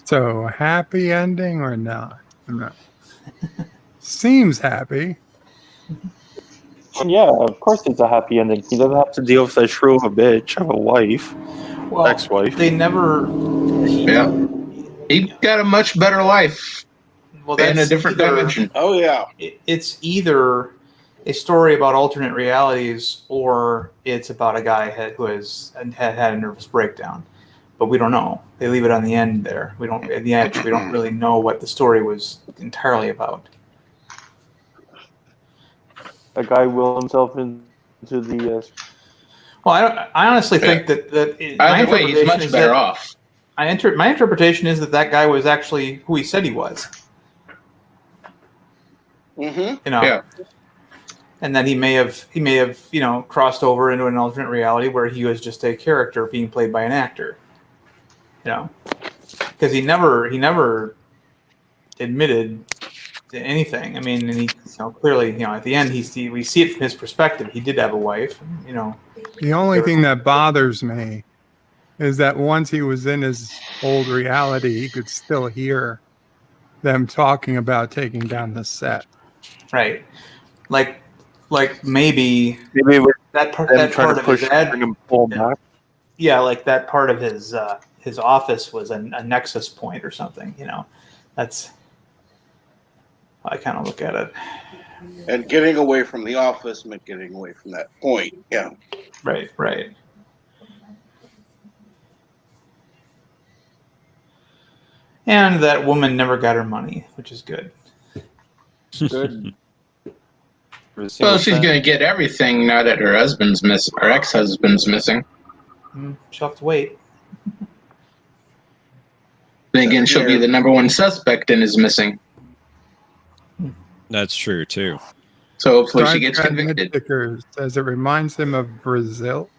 Speaker 3: So, a happy ending or not? No. Seems happy.
Speaker 10: Yeah, of course it's a happy ending. He doesn't have to deal with that shrew of a bitch of a wife,
Speaker 6: Well,
Speaker 10: ex-wife.
Speaker 6: they never.
Speaker 13: Yeah. He got a much better life
Speaker 6: Well,
Speaker 13: in a
Speaker 6: that's
Speaker 13: different
Speaker 6: either.
Speaker 13: dimension.
Speaker 9: Oh yeah.
Speaker 6: It's either a story about alternate realities or it's about a guy who has had a nervous breakdown. But we don't know. They leave it on the end there. We don't at the edge. We don't really know what the story was entirely about.
Speaker 10: A guy will himself into the.
Speaker 6: Well, I honestly think that my
Speaker 13: Either way, he's
Speaker 6: interpretation
Speaker 13: much
Speaker 6: is
Speaker 13: better
Speaker 6: that
Speaker 13: off.
Speaker 6: my interpretation is that guy was actually who he said he was.
Speaker 9: Mm-hmm.
Speaker 6: You know,
Speaker 13: Yeah.
Speaker 6: and then he may have crossed over into an alternate reality where he was just a character being played by an actor. You know, because he never admitted to anything. I mean, and he clearly at the end we see it from his perspective. He did have a wife. You know,
Speaker 3: The only thing that bothers me is that once he was in his old reality, he could still hear them talking about taking down the set.
Speaker 6: right? Like maybe
Speaker 10: Maybe with
Speaker 6: that part
Speaker 10: them trying
Speaker 6: of
Speaker 10: to
Speaker 6: his
Speaker 10: push, bring him pull him back.
Speaker 6: yeah, like that part of his office was a nexus point or something. You know, that's how I kind of look at it.
Speaker 9: And getting away from the office meant getting away from that point. Yeah.
Speaker 6: Right. And that woman never got her money, which is good.
Speaker 10: Good.
Speaker 13: Well, she's going to get everything now that her husband's missing, her ex-husband's missing.
Speaker 6: She'll have to wait.
Speaker 13: Then again, she'll be the number one suspect in his missing.
Speaker 11: That's true too.
Speaker 13: So hopefully she
Speaker 3: Star
Speaker 13: gets
Speaker 3: Trek
Speaker 13: convicted.
Speaker 3: Nitpicker says it reminds him of Brazil.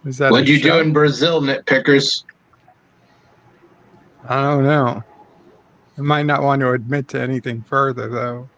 Speaker 3: Is that
Speaker 13: What'd
Speaker 3: a
Speaker 13: you
Speaker 3: show?
Speaker 13: do in Brazil, nitpickers?
Speaker 3: I don't know. I might not want to admit to anything further, though.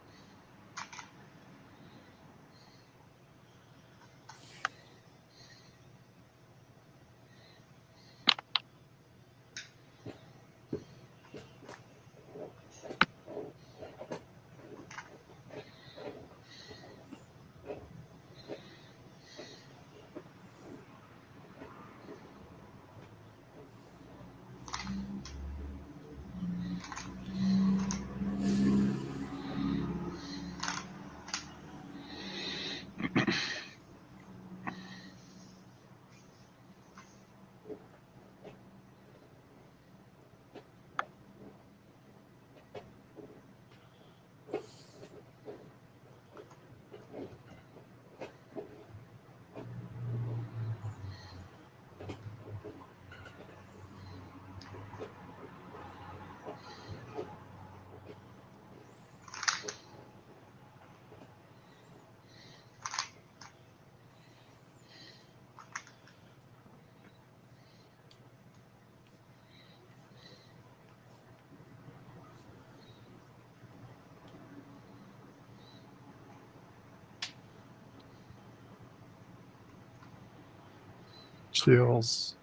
Speaker 3: Chills.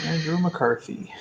Speaker 6: Andrew McCarthy.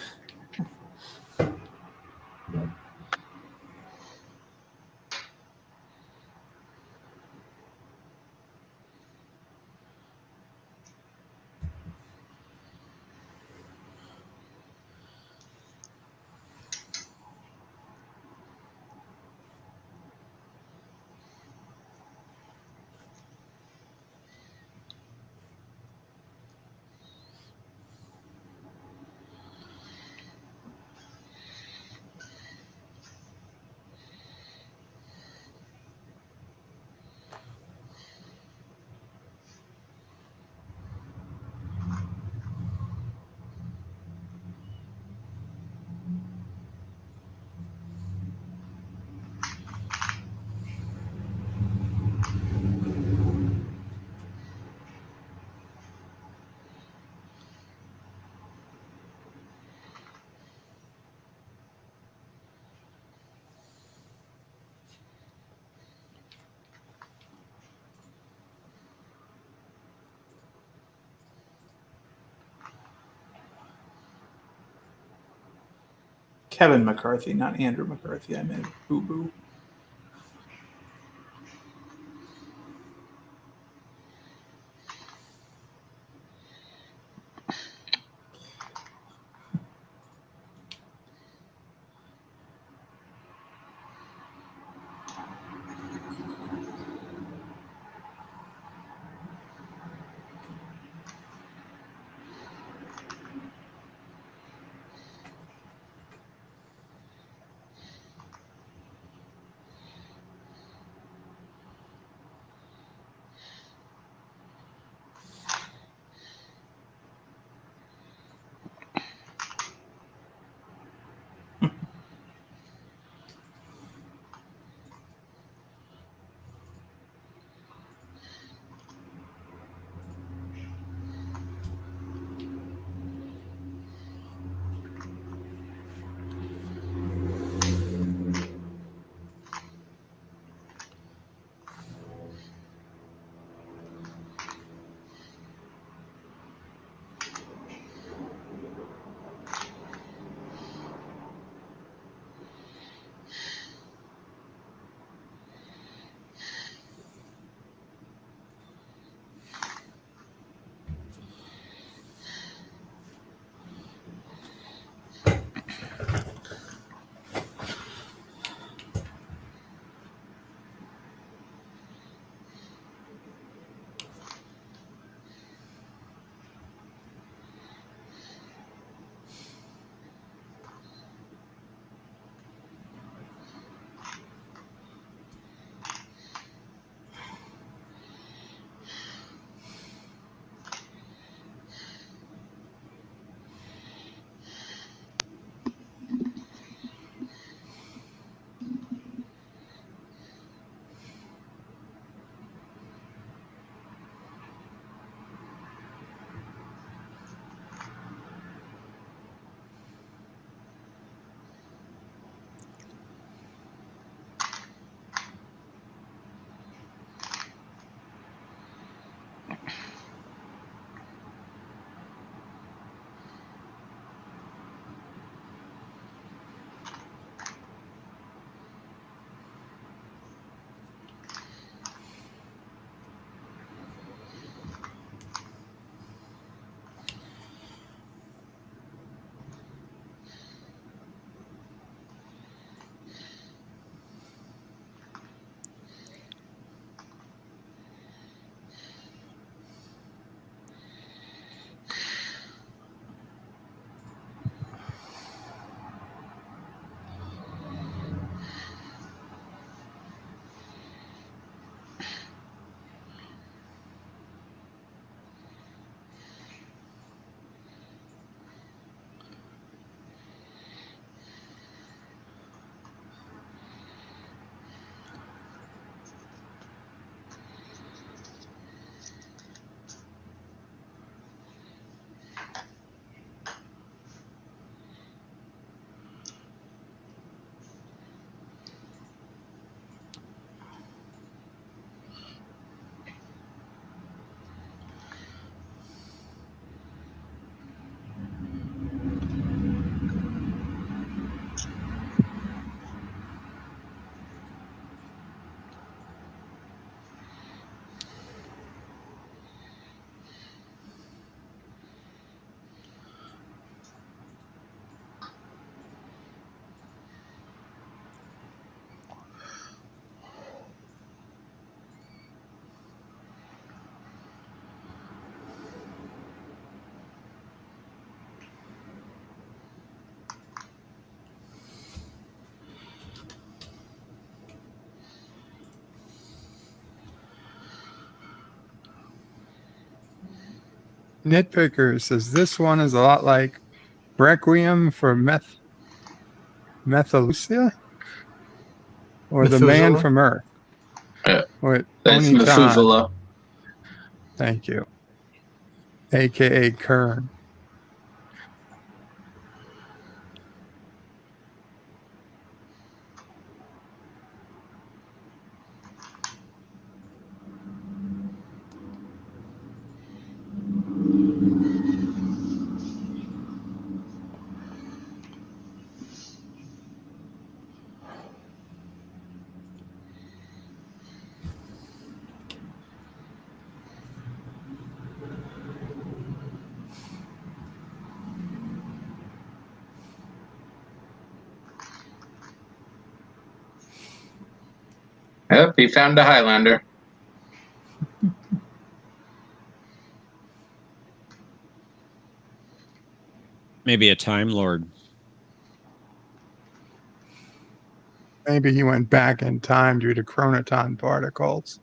Speaker 6: Kevin McCarthy, not Andrew McCarthy. I meant Boo Boo.
Speaker 3: Nitpicker says this one is a lot like Requiem for Methuselah or The Man
Speaker 6: Methuselah?
Speaker 3: from Earth.
Speaker 13: Yeah.
Speaker 3: With
Speaker 13: That's
Speaker 3: Tony Khan.
Speaker 13: Methuselah.
Speaker 3: Thank you. AKA Kern.
Speaker 13: Yep, he found a Highlander.
Speaker 11: Maybe a Time Lord.
Speaker 3: Maybe he went back in time due to chronoton particles.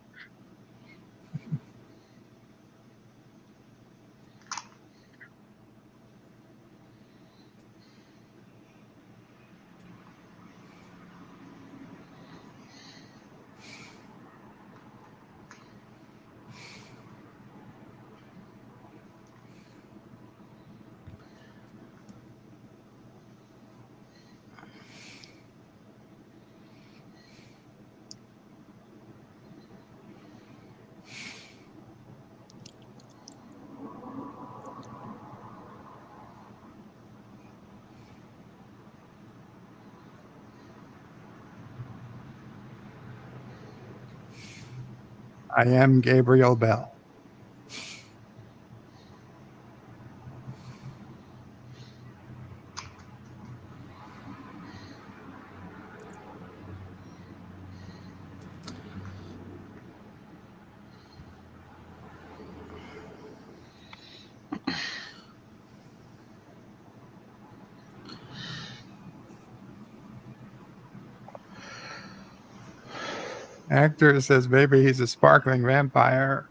Speaker 3: I am Gabriel Bell. Actor says maybe he's a sparkling vampire.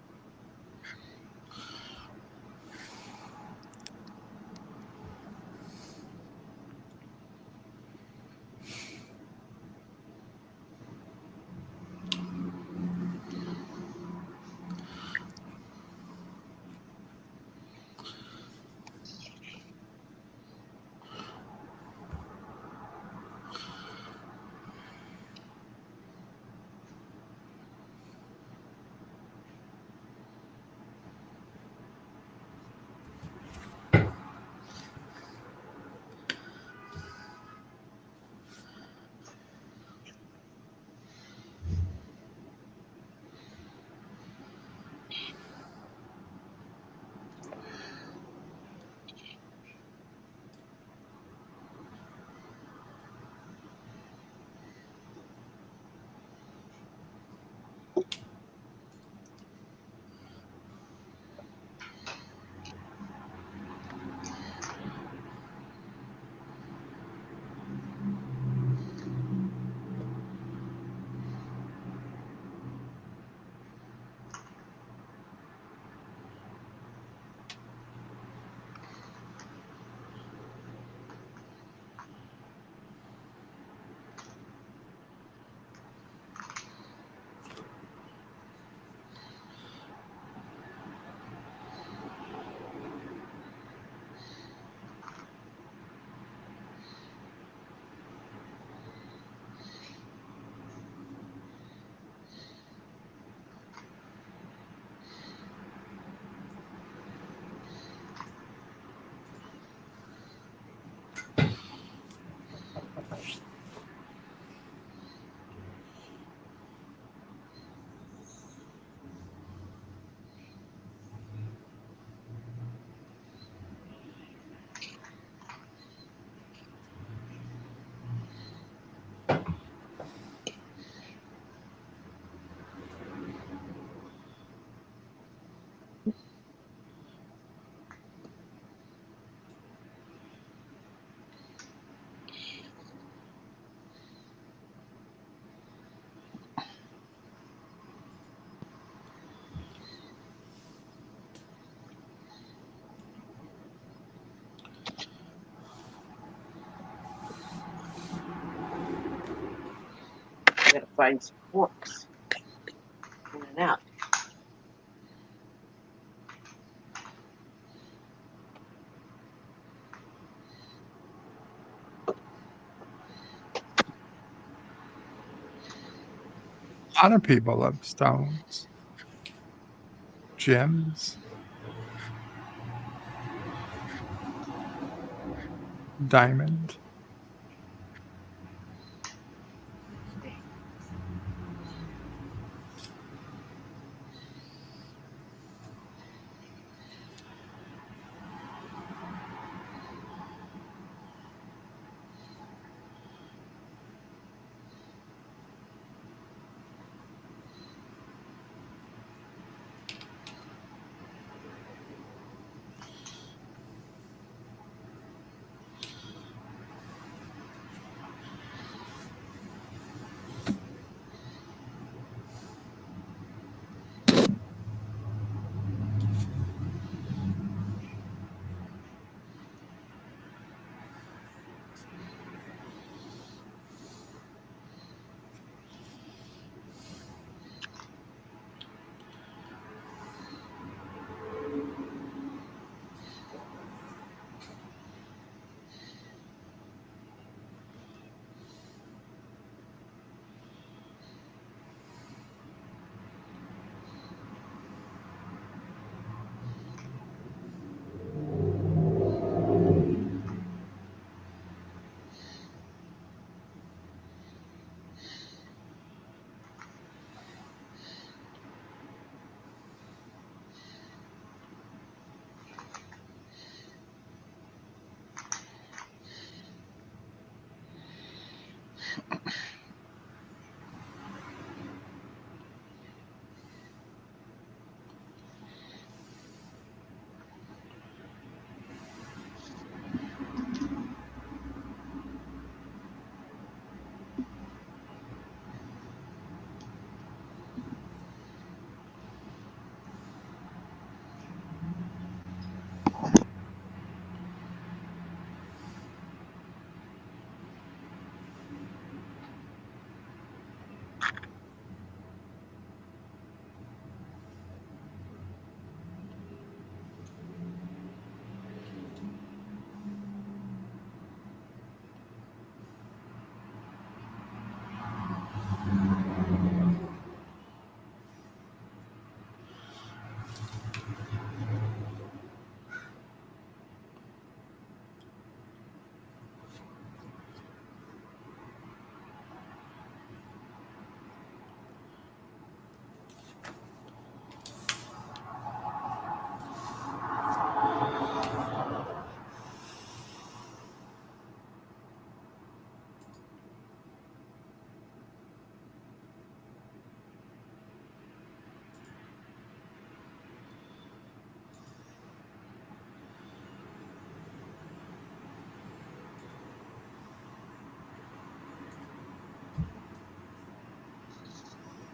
Speaker 14: I gotta find some forks. In and out.
Speaker 3: A lot of people love stones, gems, diamond.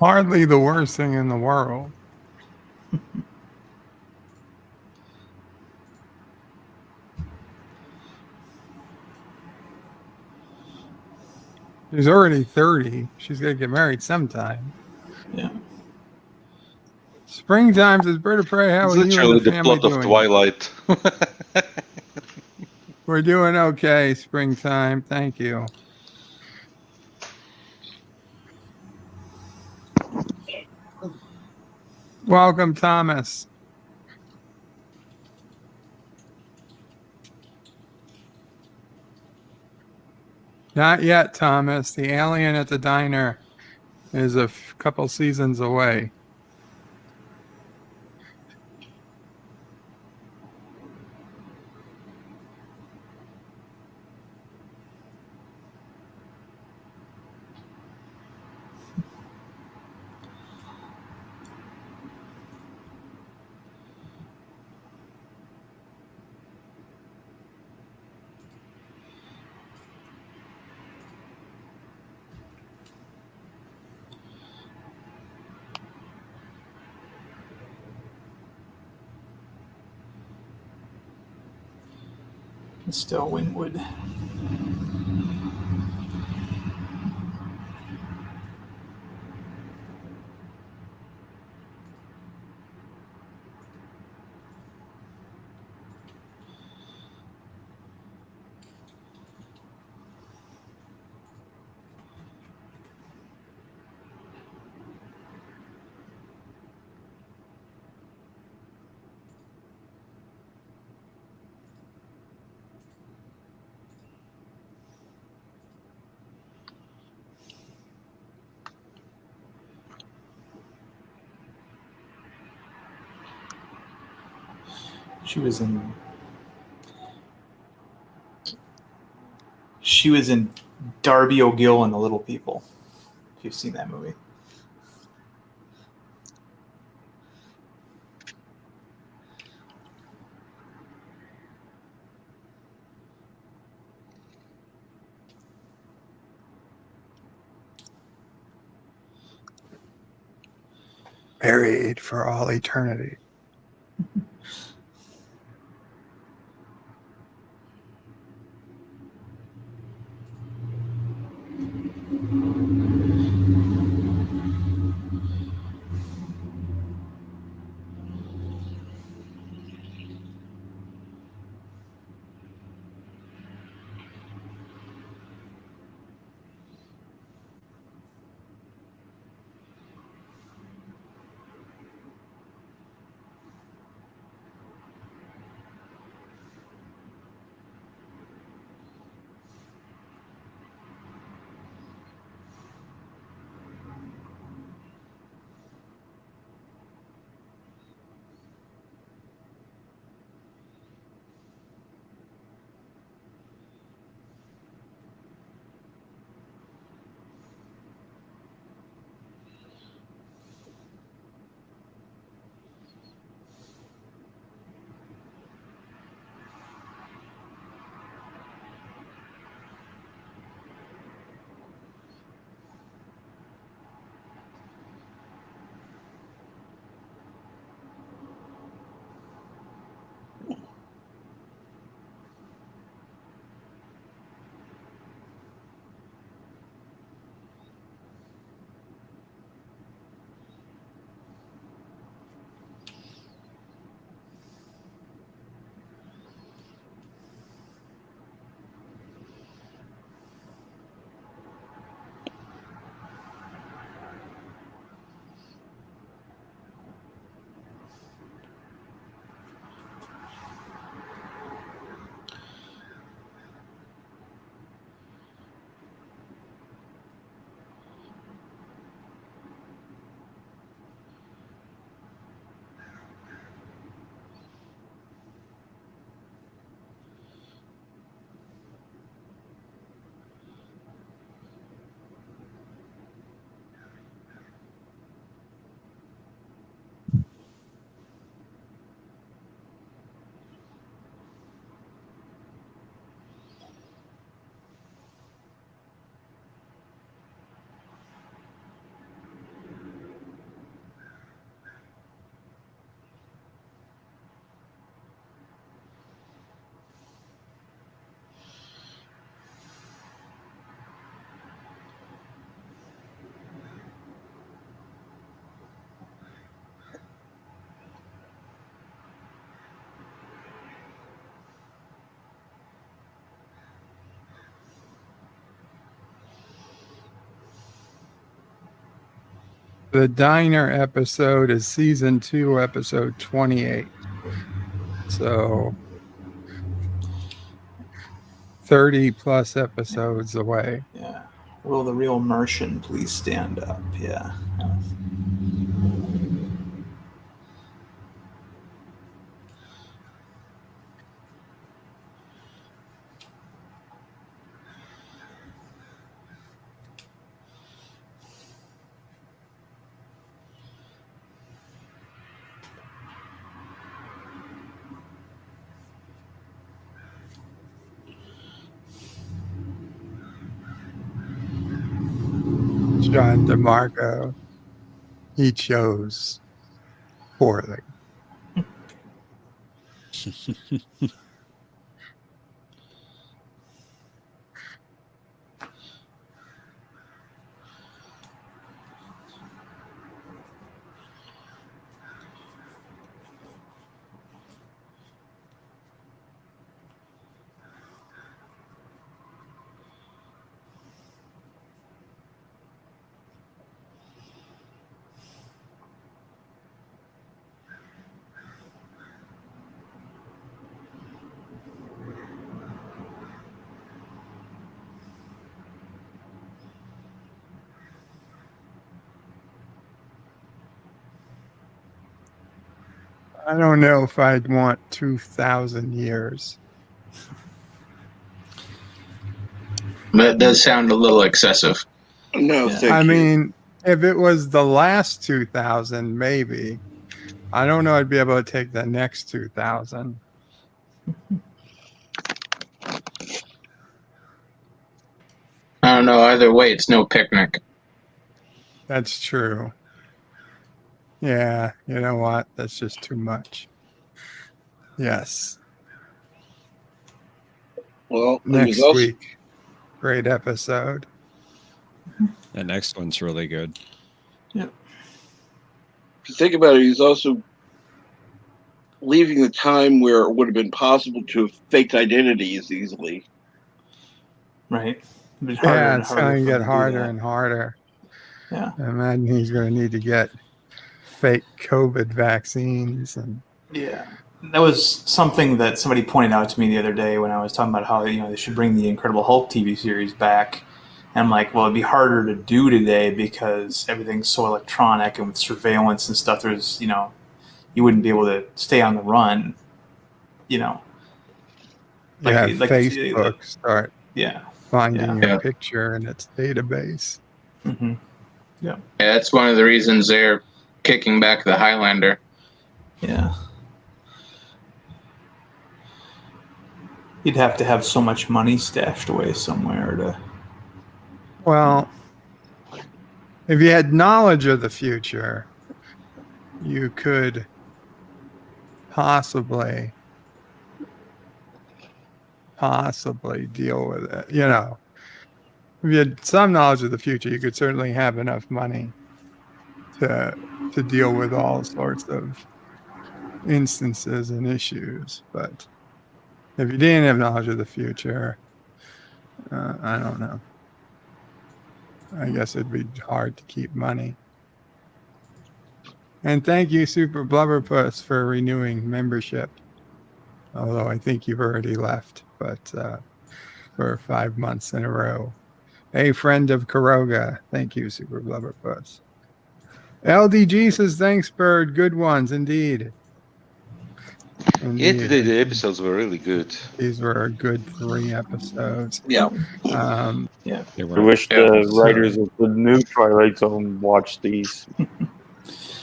Speaker 3: Hardly the worst thing in the world. She's already 30. She's going to get married sometime.
Speaker 6: Yeah.
Speaker 3: Springtime says, Bird of Prey, how
Speaker 8: It's
Speaker 3: are you and
Speaker 8: literally
Speaker 3: the
Speaker 8: the
Speaker 3: family
Speaker 8: plot of
Speaker 3: doing?
Speaker 8: Twilight.
Speaker 3: We're doing okay, Springtime. Thank you. Welcome, Thomas. Not yet, Thomas. The Alien at the Diner is a couple seasons away.
Speaker 6: Still Winwood. She was in Darby O'Gill and the Little People. If you've seen that movie.
Speaker 3: Buried for all eternity. The diner episode is season 2, episode 28. So 30 plus episodes away.
Speaker 6: Yeah. Will the real Martian please stand up? Yeah.
Speaker 3: John DeMarco, he chose poorly. I don't know if I'd want 2,000 years.
Speaker 13: That does sound a little excessive.
Speaker 9: No, thank
Speaker 3: I
Speaker 9: you.
Speaker 3: mean, if it was the last 2,000, maybe. I don't know I'd be able to take the next 2,000.
Speaker 13: I don't know. Either way, it's no picnic.
Speaker 3: That's true. Yeah, you know what? That's just too much. Yes.
Speaker 9: Well,
Speaker 3: Next week. Great episode.
Speaker 11: The next one's really good.
Speaker 6: Yep.
Speaker 9: If you think about it, he's also leaving the time where it would have been possible to have faked identities easily.
Speaker 6: Right.
Speaker 3: Yeah, it's going to get harder and harder.
Speaker 6: Yeah.
Speaker 3: I imagine he's going to need to get fake COVID vaccines. And
Speaker 6: Yeah. That was something that somebody pointed out to me the other day when I was talking about how, they should bring the Incredible Hulk TV series back. And I'm like, well, it'd be harder to do today because everything's so electronic and with surveillance and stuff, there's, you wouldn't be able to stay on the run,
Speaker 3: Facebook start finding
Speaker 13: Yeah.
Speaker 3: your picture in its database.
Speaker 6: Mm-hmm.
Speaker 13: Yeah, that's one of the reasons they're kicking back the Highlander.
Speaker 6: Yeah. You'd have to have so much money stashed away somewhere to...
Speaker 3: Well, if you had knowledge of the future, you could possibly deal with it. If you had some knowledge of the future, you could certainly have enough money to deal with all sorts of instances and issues. But if you didn't have knowledge of the future, I don't know. I guess it'd be hard to keep money. And thank you, Super Blubberpuss, for renewing membership. Although I think you've already left, but for 5 months in a row. A friend of Kuroga. Thank you, Super Blubberpuss. LDG says, thanks, Bird. Good ones, indeed.
Speaker 8: Yeah, today the episodes were really good.
Speaker 3: These were a good 3 episodes.
Speaker 9: Yeah.
Speaker 6: Yeah.
Speaker 10: I wish the writers of the new Twilight Zone watched these.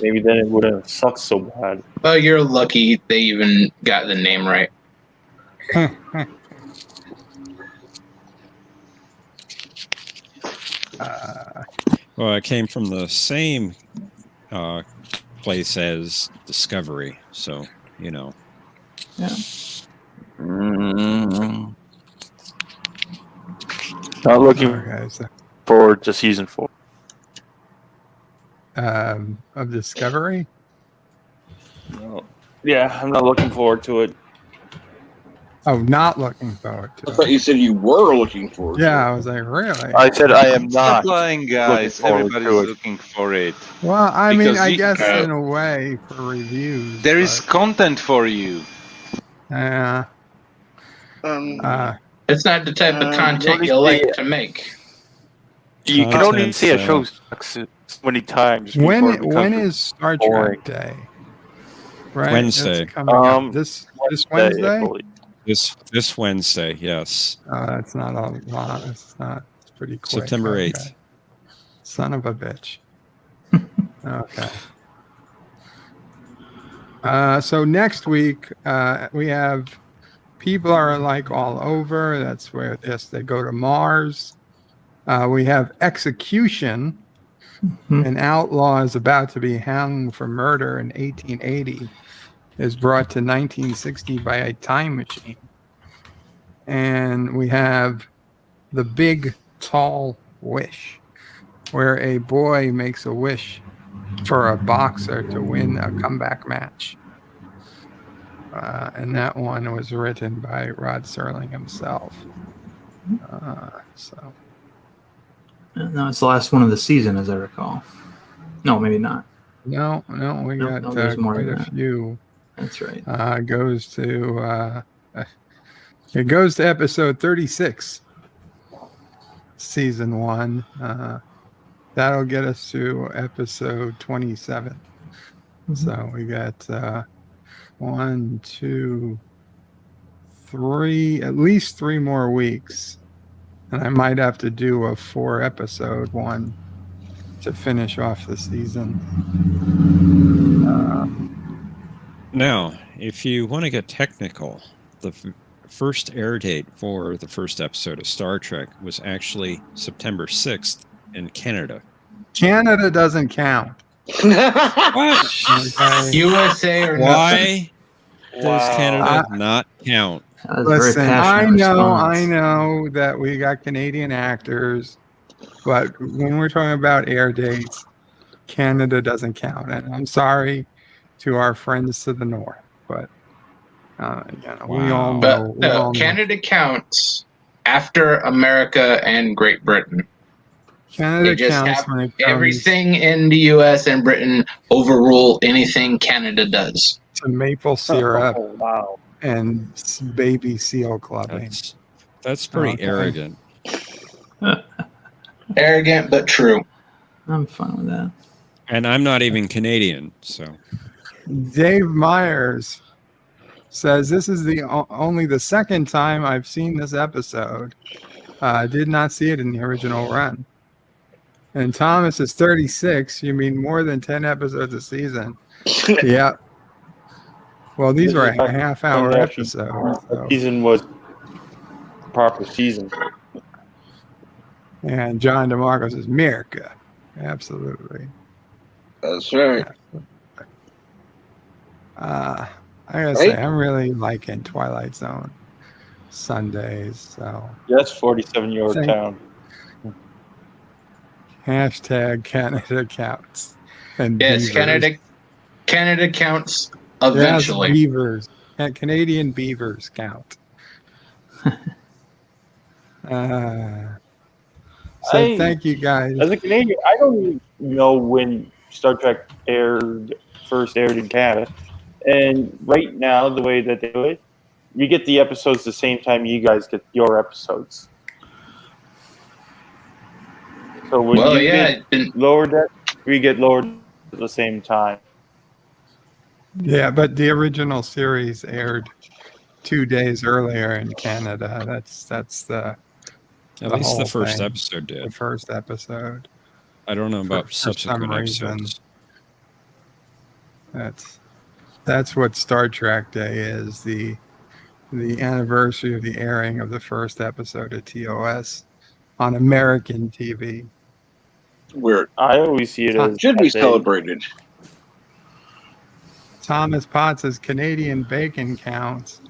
Speaker 10: Maybe then it wouldn't have sucked so bad.
Speaker 13: Well, you're lucky they even got the name right.
Speaker 11: Well, it came from the same place as Discovery, so
Speaker 6: Yeah.
Speaker 10: Not looking forward to season 4.
Speaker 3: Of Discovery?
Speaker 10: No. Yeah, I'm not looking forward to it.
Speaker 3: Oh, not looking forward to
Speaker 9: I thought you said you were looking forward.
Speaker 3: Yeah, I was like, really?
Speaker 10: I said I am
Speaker 8: Stop
Speaker 10: not.
Speaker 8: lying, guys.
Speaker 10: forward to
Speaker 8: Everybody's
Speaker 10: it.
Speaker 8: looking for it.
Speaker 3: Well, I mean,
Speaker 8: Because
Speaker 3: I
Speaker 8: you-
Speaker 3: guess in a way for reviews.
Speaker 8: There is content for you.
Speaker 3: Yeah.
Speaker 13: It's not the type of content you like to make.
Speaker 10: You can only
Speaker 11: Content,
Speaker 10: see a show so many times. before it
Speaker 3: when
Speaker 10: becomes
Speaker 3: is Star
Speaker 10: boring.
Speaker 3: Trek Day? Right.
Speaker 11: Wednesday.
Speaker 3: It's coming up. This
Speaker 10: I
Speaker 3: Wednesday.
Speaker 10: believe.
Speaker 11: This Wednesday, yes.
Speaker 3: That's not a lot. It's not. It's pretty quick.
Speaker 11: September 8th.
Speaker 3: Okay. Son of a bitch. Okay. So next week we have People Are Like All Over. That's where they go to Mars. We have Execution. An outlaw is about to be hung for murder in 1880. Is brought to 1960 by a time machine. And we have The Big Tall Wish, where a boy makes a wish for a boxer to win a comeback match. And that one was written by Rod Serling himself. So
Speaker 6: No, it's the last one of the season, as I recall. No, maybe not.
Speaker 3: no, we got
Speaker 6: there's more
Speaker 3: quite
Speaker 6: than
Speaker 3: a
Speaker 6: that.
Speaker 3: few.
Speaker 6: That's right.
Speaker 3: It goes to episode 36, season 1. That'll get us to episode 27. So we got 1, 2, 3, at least 3 more weeks. And I might have to do a 4-episode one to finish off the season.
Speaker 11: Now, if you want to get technical, the first air date for the first episode of Star Trek was actually September 6th in Canada.
Speaker 3: Canada doesn't count.
Speaker 11: What?
Speaker 3: Okay.
Speaker 13: USA or
Speaker 11: Why does
Speaker 10: Wow.
Speaker 11: Canada not count?
Speaker 6: That was a very
Speaker 3: Listen,
Speaker 6: passionate
Speaker 3: I
Speaker 6: response.
Speaker 3: know that we got Canadian actors, but when we're talking about air dates, Canada doesn't count. And I'm sorry to our friends to the north, but we all know.
Speaker 13: But
Speaker 3: we all
Speaker 13: no,
Speaker 3: know.
Speaker 13: Canada counts after America and Great Britain.
Speaker 3: Canada
Speaker 13: They just
Speaker 3: counts
Speaker 13: have
Speaker 3: when it comes
Speaker 13: everything in the U.S. and Britain overrule anything Canada does.
Speaker 3: to maple syrup
Speaker 10: Oh, wow.
Speaker 3: and baby seal clubbing.
Speaker 11: That's pretty
Speaker 3: Okay.
Speaker 11: arrogant.
Speaker 13: Arrogant but true.
Speaker 6: I'm fine with that.
Speaker 11: And I'm not even Canadian, so
Speaker 3: Dave Myers says this is only the second time I've seen this episode. I did not see it in the original run. And Thomas is 36. You mean more than 10 episodes a season? Yeah. Well, these were a half-hour
Speaker 10: And
Speaker 3: episodes.
Speaker 10: The
Speaker 3: So.
Speaker 10: season was proper season.
Speaker 3: And John DeMarco says, America. Absolutely.
Speaker 9: That's right.
Speaker 3: I gotta say, I'm really liking Twilight Zone Sundays. So
Speaker 10: Yes, 47-year-old
Speaker 3: Thank-
Speaker 10: town.
Speaker 3: hashtag Canada counts. And
Speaker 13: Yes,
Speaker 3: beavers.
Speaker 13: Canada counts
Speaker 3: Yes,
Speaker 13: eventually.
Speaker 3: beavers. Canadian beavers count. So
Speaker 10: I-
Speaker 3: thank you guys.
Speaker 10: As a Canadian, I don't even know when Star Trek first aired in Canada. And right now, the way that they do it, we get the episodes the same time you guys get your episodes. So when
Speaker 13: Well,
Speaker 10: you
Speaker 13: yeah,
Speaker 10: get Lower Deck, we get Lower Deck at the same time.
Speaker 3: Yeah, but the original series aired 2 days earlier in Canada. That's the
Speaker 11: at least the
Speaker 3: whole
Speaker 11: first
Speaker 3: thing.
Speaker 11: episode
Speaker 3: The
Speaker 11: did.
Speaker 3: first episode.
Speaker 11: I don't know about
Speaker 3: for some
Speaker 11: subsequent
Speaker 3: reason.
Speaker 11: episodes.
Speaker 3: That's what Star Trek Day is, the anniversary of the airing of the first episode of TOS on American TV.
Speaker 9: Where
Speaker 10: I always see it as
Speaker 9: should be
Speaker 10: that day.
Speaker 9: celebrated.
Speaker 3: Thomas Potts says Canadian bacon counts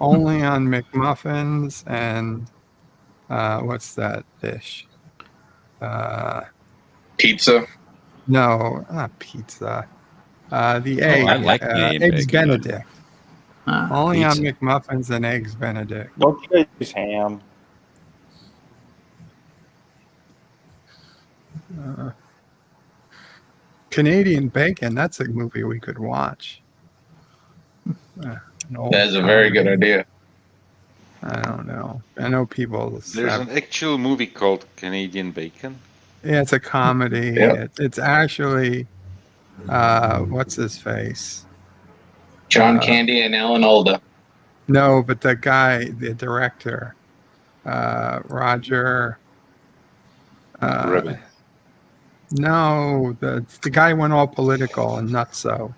Speaker 3: only on McMuffins and what's that dish?
Speaker 13: Pizza.
Speaker 3: No, not pizza. The egg.
Speaker 11: I like Canadian
Speaker 3: Eggs
Speaker 11: bacon, but-
Speaker 3: Benedict. Only on McMuffins and Eggs Benedict.
Speaker 10: Don't you guys use ham?
Speaker 3: Canadian Bacon, that's a movie we could watch.
Speaker 13: That's a very good idea.
Speaker 3: I don't know. I know people.
Speaker 8: There's an actual movie called Canadian Bacon.
Speaker 3: Yeah, it's a comedy.
Speaker 13: Yep.
Speaker 3: It's actually, what's his face?
Speaker 13: John Candy and Alan Alda.
Speaker 3: No, but the guy, the director, Roger.
Speaker 8: Rabbit.
Speaker 3: No, the guy went all political and nutso.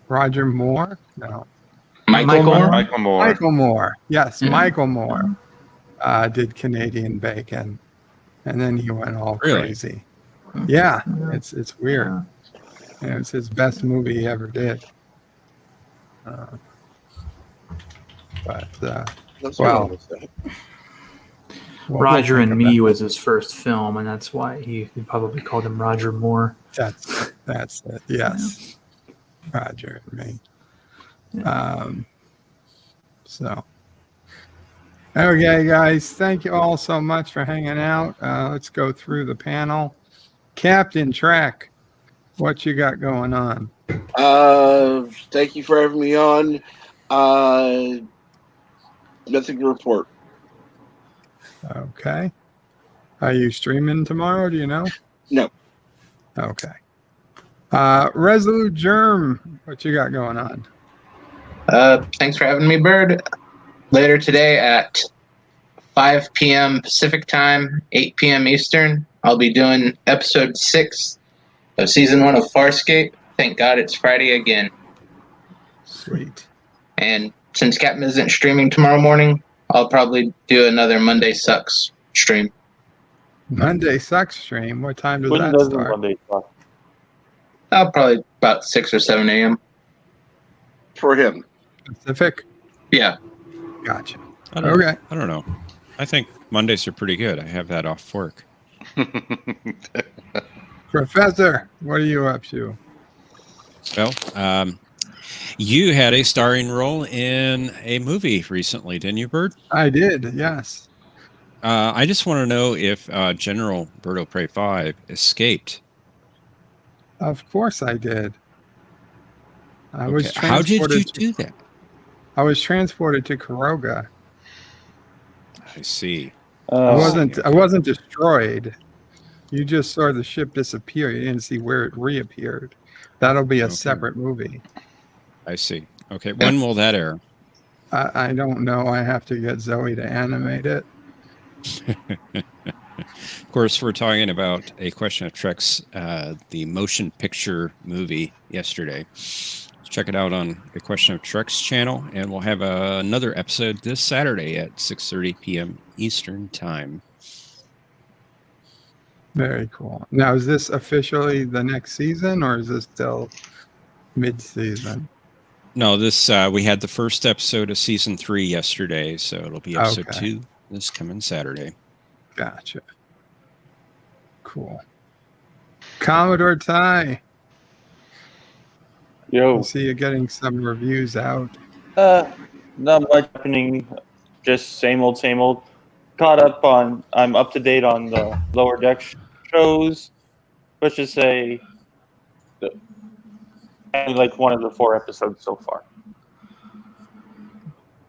Speaker 3: Roger Moore? No.
Speaker 13: Michael Moore?
Speaker 8: Michael Moore.
Speaker 3: Michael Moore. Yes, Michael Moore did Canadian Bacon, and then he went all crazy. Yeah, it's weird. And it's his best movie he ever did. Well,
Speaker 6: Roger and Me was his first film, and that's why he probably called him Roger Moore.
Speaker 3: That's it. Yes, Roger and Me. So, okay, guys, thank you all so much for hanging out. Let's go through the panel. Captain Track, what you got going on?
Speaker 9: Thank you for having me on. Nothing to report.
Speaker 3: Okay. Are you streaming tomorrow? Do you know?
Speaker 9: No.
Speaker 3: Okay. Resolute Germ, what you got going on?
Speaker 13: Thanks for having me, Bird. Later today at 5 p.m. Pacific time, 8 p.m. Eastern, I'll be doing episode 6 of season 1 of Farscape. Thank God it's Friday again.
Speaker 3: Sweet.
Speaker 13: And since Captain isn't streaming tomorrow morning, I'll probably do another Monday Sucks stream.
Speaker 3: Monday Sucks stream? What time does
Speaker 10: When
Speaker 3: that
Speaker 10: does
Speaker 3: start?
Speaker 10: Monday Sucks?
Speaker 13: Probably about 6 or 7 a.m.
Speaker 9: For him.
Speaker 3: Pacific?
Speaker 13: Yeah.
Speaker 3: Gotcha.
Speaker 11: I don't know. I think Mondays are pretty good. I have that off work.
Speaker 3: Professor, what are you up to?
Speaker 11: Well, you had a starring role in a movie recently, didn't you, Bird?
Speaker 3: I did, yes.
Speaker 11: I just want to know if General Birdo Prey 5 escaped.
Speaker 3: Of course I did.
Speaker 11: How did you do that?
Speaker 3: I was transported to Kuroga.
Speaker 11: I see.
Speaker 3: I wasn't destroyed. You just saw the ship disappear. You didn't see where it reappeared. That'll be a separate movie.
Speaker 11: I see. Okay, when will that air?
Speaker 3: I don't know. I have to get Zoe to animate it.
Speaker 11: Of course, we're talking about A Question of Trek's, the motion picture movie yesterday. Check it out on A Question of Trek's channel, and we'll have another episode this Saturday at 6:30 p.m. Eastern Time.
Speaker 3: Very cool. Now, is this officially the next season, or is this still mid-season?
Speaker 11: No, this we had the first episode of season 3 yesterday, so it'll be episode 2 this coming Saturday.
Speaker 3: Gotcha. Cool. Commodore Ty.
Speaker 10: Yo.
Speaker 3: I see you getting some reviews out.
Speaker 10: Not much happening. Just same old, same old. I'm up to date on the Lower Deck shows. Let's just say, I like one of the 4 episodes so far.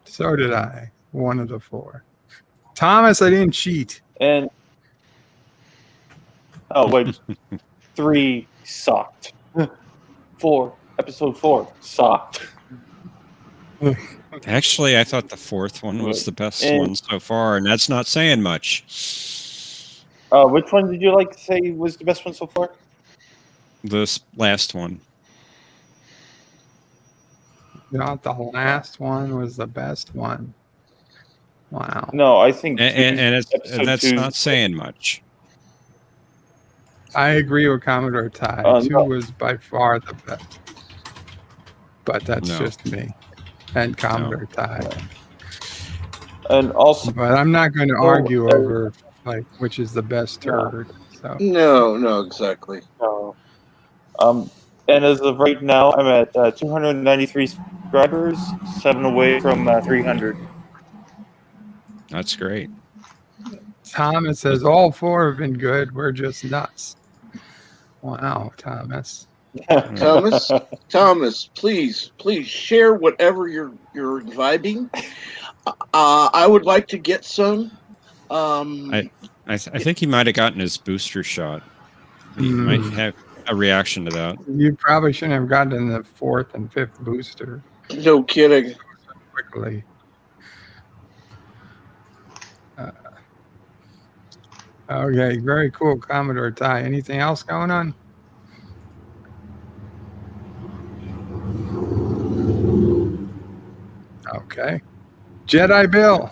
Speaker 3: So did I. One of the 4. Thomas, I didn't cheat.
Speaker 10: And wait, 3 sucked. 4. Episode 4 sucked.
Speaker 11: Actually, I thought the 4th one was the best one so far, and that's not saying much.
Speaker 10: Which one did you like to say was the best one so far?
Speaker 11: This last one.
Speaker 3: You know, the last one was the best one. Wow.
Speaker 10: No, I think
Speaker 11: and that's
Speaker 10: 2's
Speaker 11: not saying much.
Speaker 3: I agree with Commodore Ty. 2
Speaker 10: no.
Speaker 3: was by far the best. But that's just me and Commodore Ty.
Speaker 10: And also,
Speaker 3: but I'm not going to argue over like which is the best turd. So
Speaker 9: No, exactly.
Speaker 10: and as of right now, I'm at 293 subscribers, 7 away from 300.
Speaker 11: That's great.
Speaker 3: Thomas says all 4 have been good. We're just nuts. Wow, Thomas.
Speaker 9: Thomas, please share whatever you're vibing. I would like to get some.
Speaker 11: I think he might have gotten his booster shot. He might have a reaction to that.
Speaker 3: You probably shouldn't have gotten the 4th and 5th booster.
Speaker 9: No kidding.
Speaker 3: Quickly. Okay, very cool, Commodore Ty. Anything else going on? Okay. Jedi Bill.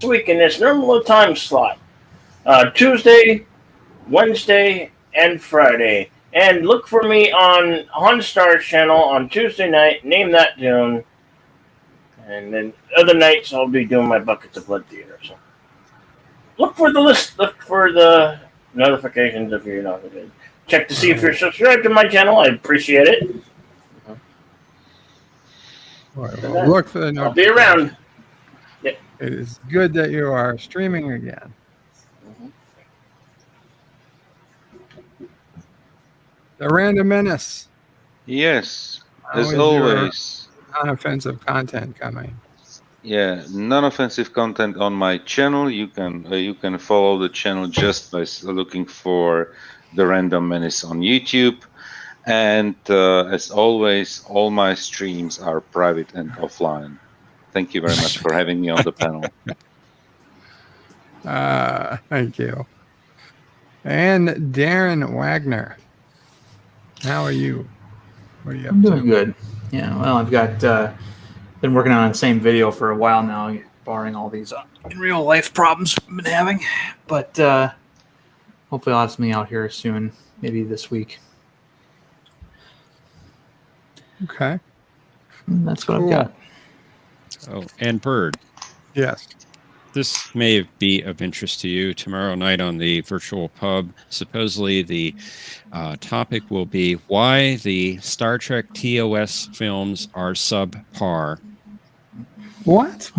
Speaker 12: This week in this normal time slot. Tuesday, Wednesday, and Friday. And look for me on Star's channel on Tuesday night. Name that tune. And then other nights I'll be doing my Buckets of Blood Theater. So look for the list. Look for the notifications if you're not. Check to see if you're subscribed to my channel. I appreciate it.
Speaker 3: Well, look for the
Speaker 12: I'll be around.
Speaker 3: It is good that you are streaming again. The Random Menace.
Speaker 8: Yes,
Speaker 3: How
Speaker 8: as
Speaker 3: is your
Speaker 8: always.
Speaker 3: Non-offensive content coming.
Speaker 8: Yeah, non-offensive content on my channel. You can follow the channel just by looking for the Random Menace on YouTube. And as always, all my streams are private and offline. Thank you very much for having me on the panel.
Speaker 3: Thank you. And Darren Wagner. How are you? What are you up
Speaker 6: I'm
Speaker 3: to?
Speaker 6: doing good. Yeah, well, I've got been working on the same video for a while now, barring all these in real life problems I've been having. But hopefully I'll have something out here soon, maybe this week.
Speaker 3: Okay.
Speaker 6: That's what I've got.
Speaker 11: Oh, and Bird.
Speaker 3: Yes.
Speaker 11: This may be of interest to you. Tomorrow night on the virtual pub, supposedly the topic will be why the Star Trek TOS films are subpar.
Speaker 3: What?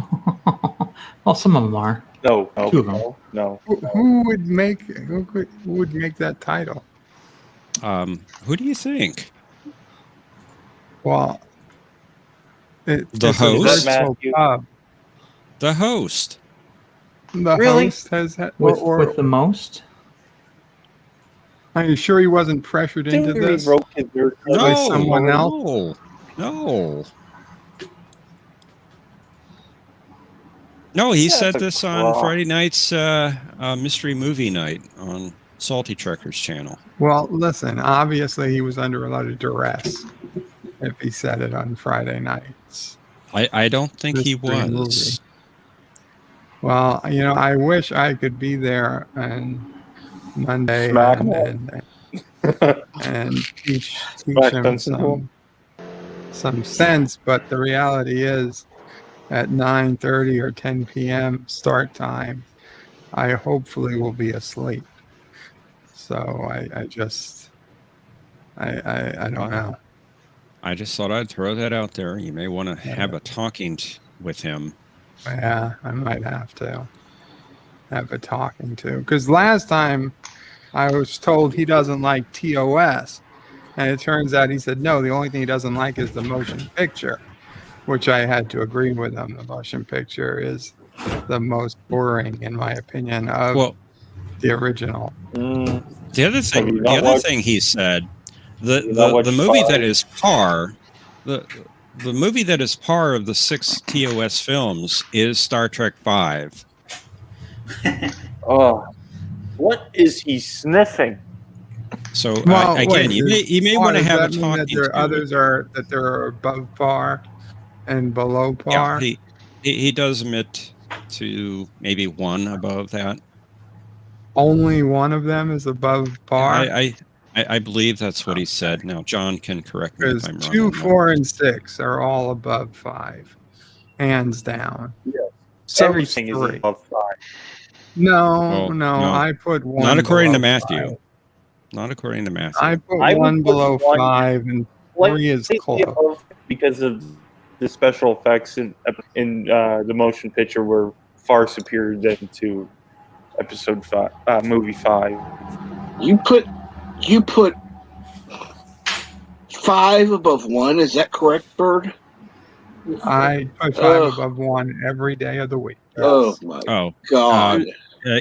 Speaker 6: Well, some of them are.
Speaker 10: No,
Speaker 6: Two of them.
Speaker 10: No.
Speaker 3: Who would make that title?
Speaker 11: Who do you think?
Speaker 3: Well,
Speaker 11: The
Speaker 3: it's a
Speaker 11: host?
Speaker 3: virtual pub.
Speaker 11: The host.
Speaker 3: The
Speaker 6: Really?
Speaker 3: host has had,
Speaker 6: With the most?
Speaker 3: Are you sure he wasn't pressured into this by someone else?
Speaker 11: No, he said
Speaker 10: That's a
Speaker 11: this on
Speaker 10: crock.
Speaker 11: Friday night's mystery movie night on Salty Trekkers channel.
Speaker 3: Well, listen, obviously he was under a lot of duress if he said it on Friday nights.
Speaker 11: I don't think he
Speaker 3: Mystery
Speaker 11: was.
Speaker 3: movie. Well, I wish I could be there on Monday
Speaker 10: Smack
Speaker 3: and teach
Speaker 10: Smack
Speaker 3: him
Speaker 10: sensible.
Speaker 3: some sense, but the reality is at 9:30 or 10 p.m. start time, I hopefully will be asleep. So I don't know.
Speaker 11: I just thought I'd throw that out there. You may want to have a talking with him.
Speaker 3: Yeah, I might have to have a talking to. Because last time I was told he doesn't like TOS. And it turns out he said, no, the only thing he doesn't like is the motion picture, which I had to agree with him. The motion picture is the most boring, in my opinion, of the original.
Speaker 11: The other thing he said, the movie that is par, the movie that is par of the 6 TOS films is Star Trek V.
Speaker 10: Oh, what is he sniffing?
Speaker 11: So
Speaker 3: wait,
Speaker 11: you may want to have a
Speaker 3: does that mean
Speaker 11: talking.
Speaker 3: that there others are that they're above par and below par.
Speaker 11: Yeah, he does admit to maybe one above that.
Speaker 3: Only one of them is above par.
Speaker 11: I believe that's what he said. Now John can correct me if
Speaker 3: Because
Speaker 11: I'm wrong.
Speaker 3: 2, 4, and 6 are all above 5, hands down.
Speaker 10: Yeah.
Speaker 3: So
Speaker 10: Everything is
Speaker 3: 3.
Speaker 10: above 5.
Speaker 3: No,
Speaker 11: Oh, no.
Speaker 3: I put 1.
Speaker 11: Not according to
Speaker 3: below
Speaker 11: Matthew.
Speaker 3: 5.
Speaker 11: Not according to Matthew.
Speaker 3: I put
Speaker 10: I would
Speaker 3: one
Speaker 10: put
Speaker 3: below
Speaker 10: one
Speaker 3: 5, and 3 is
Speaker 10: slightly
Speaker 3: close.
Speaker 10: above because of the special effects in the motion picture were far superior than to episode 5, movie 5.
Speaker 9: You put 5 above 1. Is that correct, Bird?
Speaker 3: I put 5 above 1 every day of the week.
Speaker 9: Oh my God!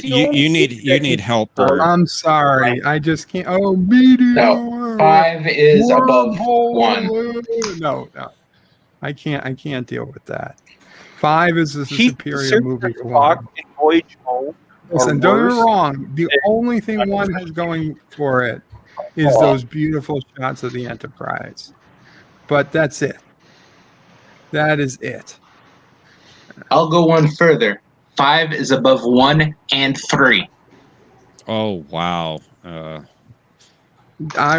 Speaker 11: You need help, Bird.
Speaker 3: I'm sorry. I just can't. Oh, meteor.
Speaker 13: No, 5 is above 1.
Speaker 3: No. I can't deal with that. 5 is a superior movie to 1.
Speaker 10: Voyage Home.
Speaker 3: Listen, don't get me wrong. The only thing 1 has going for it is those beautiful shots of the Enterprise. But that's it. That is it.
Speaker 13: I'll go one further. 5 is above 1 and 3.
Speaker 11: Oh, wow.
Speaker 3: I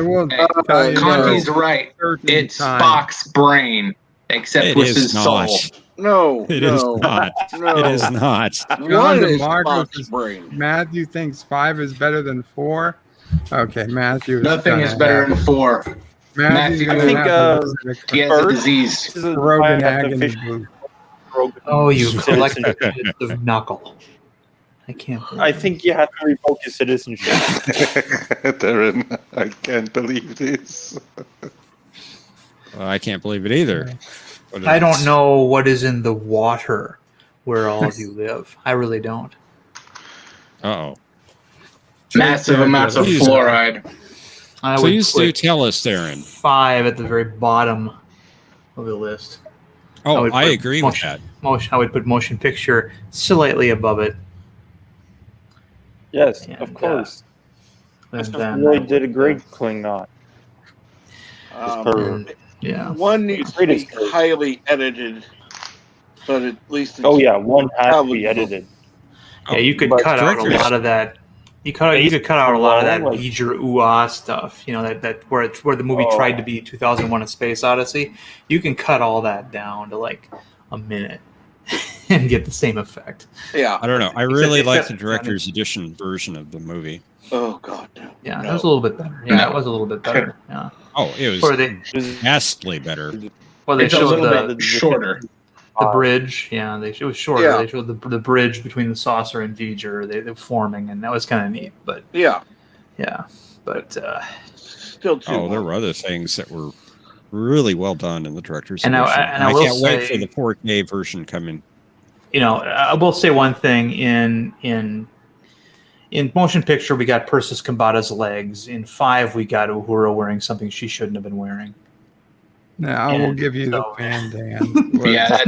Speaker 3: will tell you.
Speaker 13: Conti's right. It's Spock's brain, except with his soul.
Speaker 9: No,
Speaker 11: It is not.
Speaker 9: No.
Speaker 11: It is not.
Speaker 9: One is
Speaker 3: Marcos
Speaker 9: Spock's brain.
Speaker 3: Matthew thinks 5 is better than 4. Okay, Matthew.
Speaker 13: Nothing is better than 4. Matthew,
Speaker 3: I
Speaker 13: think he has a disease.
Speaker 3: Rogan agony booth.
Speaker 6: Oh, you collected of knuckle. I can't.
Speaker 10: I think you have to revoke his citizenship.
Speaker 8: Darren, I can't believe this.
Speaker 11: Well, I can't believe it either.
Speaker 6: I don't know what is in the water where all of you live. I really don't.
Speaker 11: Uh-oh.
Speaker 13: Massive amounts of fluoride.
Speaker 11: Please do tell us, Darren.
Speaker 6: 5 at the very bottom of the list.
Speaker 11: Oh, I agree with that.
Speaker 6: I would put motion picture slightly above it.
Speaker 10: Yes, of course.
Speaker 6: Then,
Speaker 10: really did a great Klingon.
Speaker 6: Yeah.
Speaker 9: 1 needs to be highly edited, but at least.
Speaker 10: Oh yeah, 1 has to be edited.
Speaker 6: Yeah, you could cut out a lot of that. You could cut out a lot of that V'ger ooh-ah stuff. You know that where the movie tried to be 2001: A Space Odyssey. You can cut all that down to like a minute and get the same effect.
Speaker 9: Yeah.
Speaker 11: I don't know. I really like the director's edition version of the movie.
Speaker 9: Oh God. No.
Speaker 6: Yeah, that was a little bit better. Yeah, it was a little bit better. Yeah.
Speaker 11: Oh, it was vastly better.
Speaker 6: Well, they showed
Speaker 13: bit shorter.
Speaker 6: The bridge, yeah, it was shorter.
Speaker 9: Yeah.
Speaker 6: They showed the bridge between the saucer and V'ger. They were forming, and that was kind of neat. But
Speaker 9: yeah,
Speaker 6: but
Speaker 9: still too.
Speaker 11: Oh, there were other things that were really well done in the director's
Speaker 6: And
Speaker 11: edition.
Speaker 6: I
Speaker 11: I
Speaker 6: will
Speaker 11: can't wait for
Speaker 6: say-
Speaker 11: the 4K version coming.
Speaker 6: You know, I will say one thing in motion picture, we got Persis Kambata's legs. In 5, we got Uhura wearing something she shouldn't have been wearing.
Speaker 3: No, I will give you the bandana.
Speaker 13: Yeah,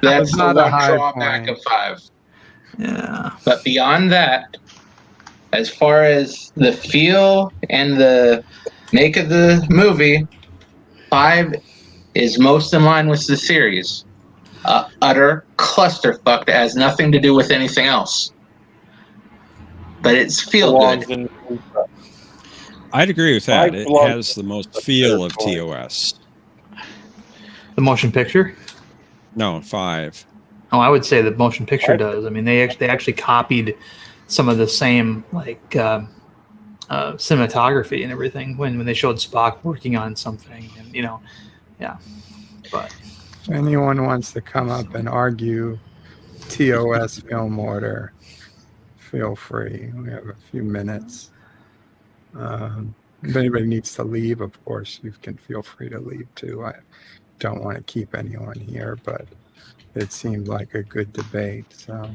Speaker 13: that's
Speaker 3: not
Speaker 13: the
Speaker 3: a
Speaker 13: one
Speaker 3: high
Speaker 13: drawback
Speaker 3: point.
Speaker 13: of 5.
Speaker 6: Yeah.
Speaker 13: But beyond that, as far as the feel and the make of the movie, 5 is most in line with the series. Utter clusterfuck that has nothing to do with anything else. But it's feel good.
Speaker 11: I'd agree with that.
Speaker 10: 5
Speaker 11: It
Speaker 10: belongs
Speaker 11: has the most feel of TOS.
Speaker 6: The motion picture?
Speaker 11: No, 5.
Speaker 6: Oh, I would say the motion picture does. I mean, they actually copied some of the same cinematography and everything when they showed Spock working on something, and yeah. But
Speaker 3: If anyone wants to come up and argue TOS film order, feel free. We have a few minutes. If anybody needs to leave, of course, you can feel free to leave too. I don't want to keep anyone here, but it seemed like a good debate. So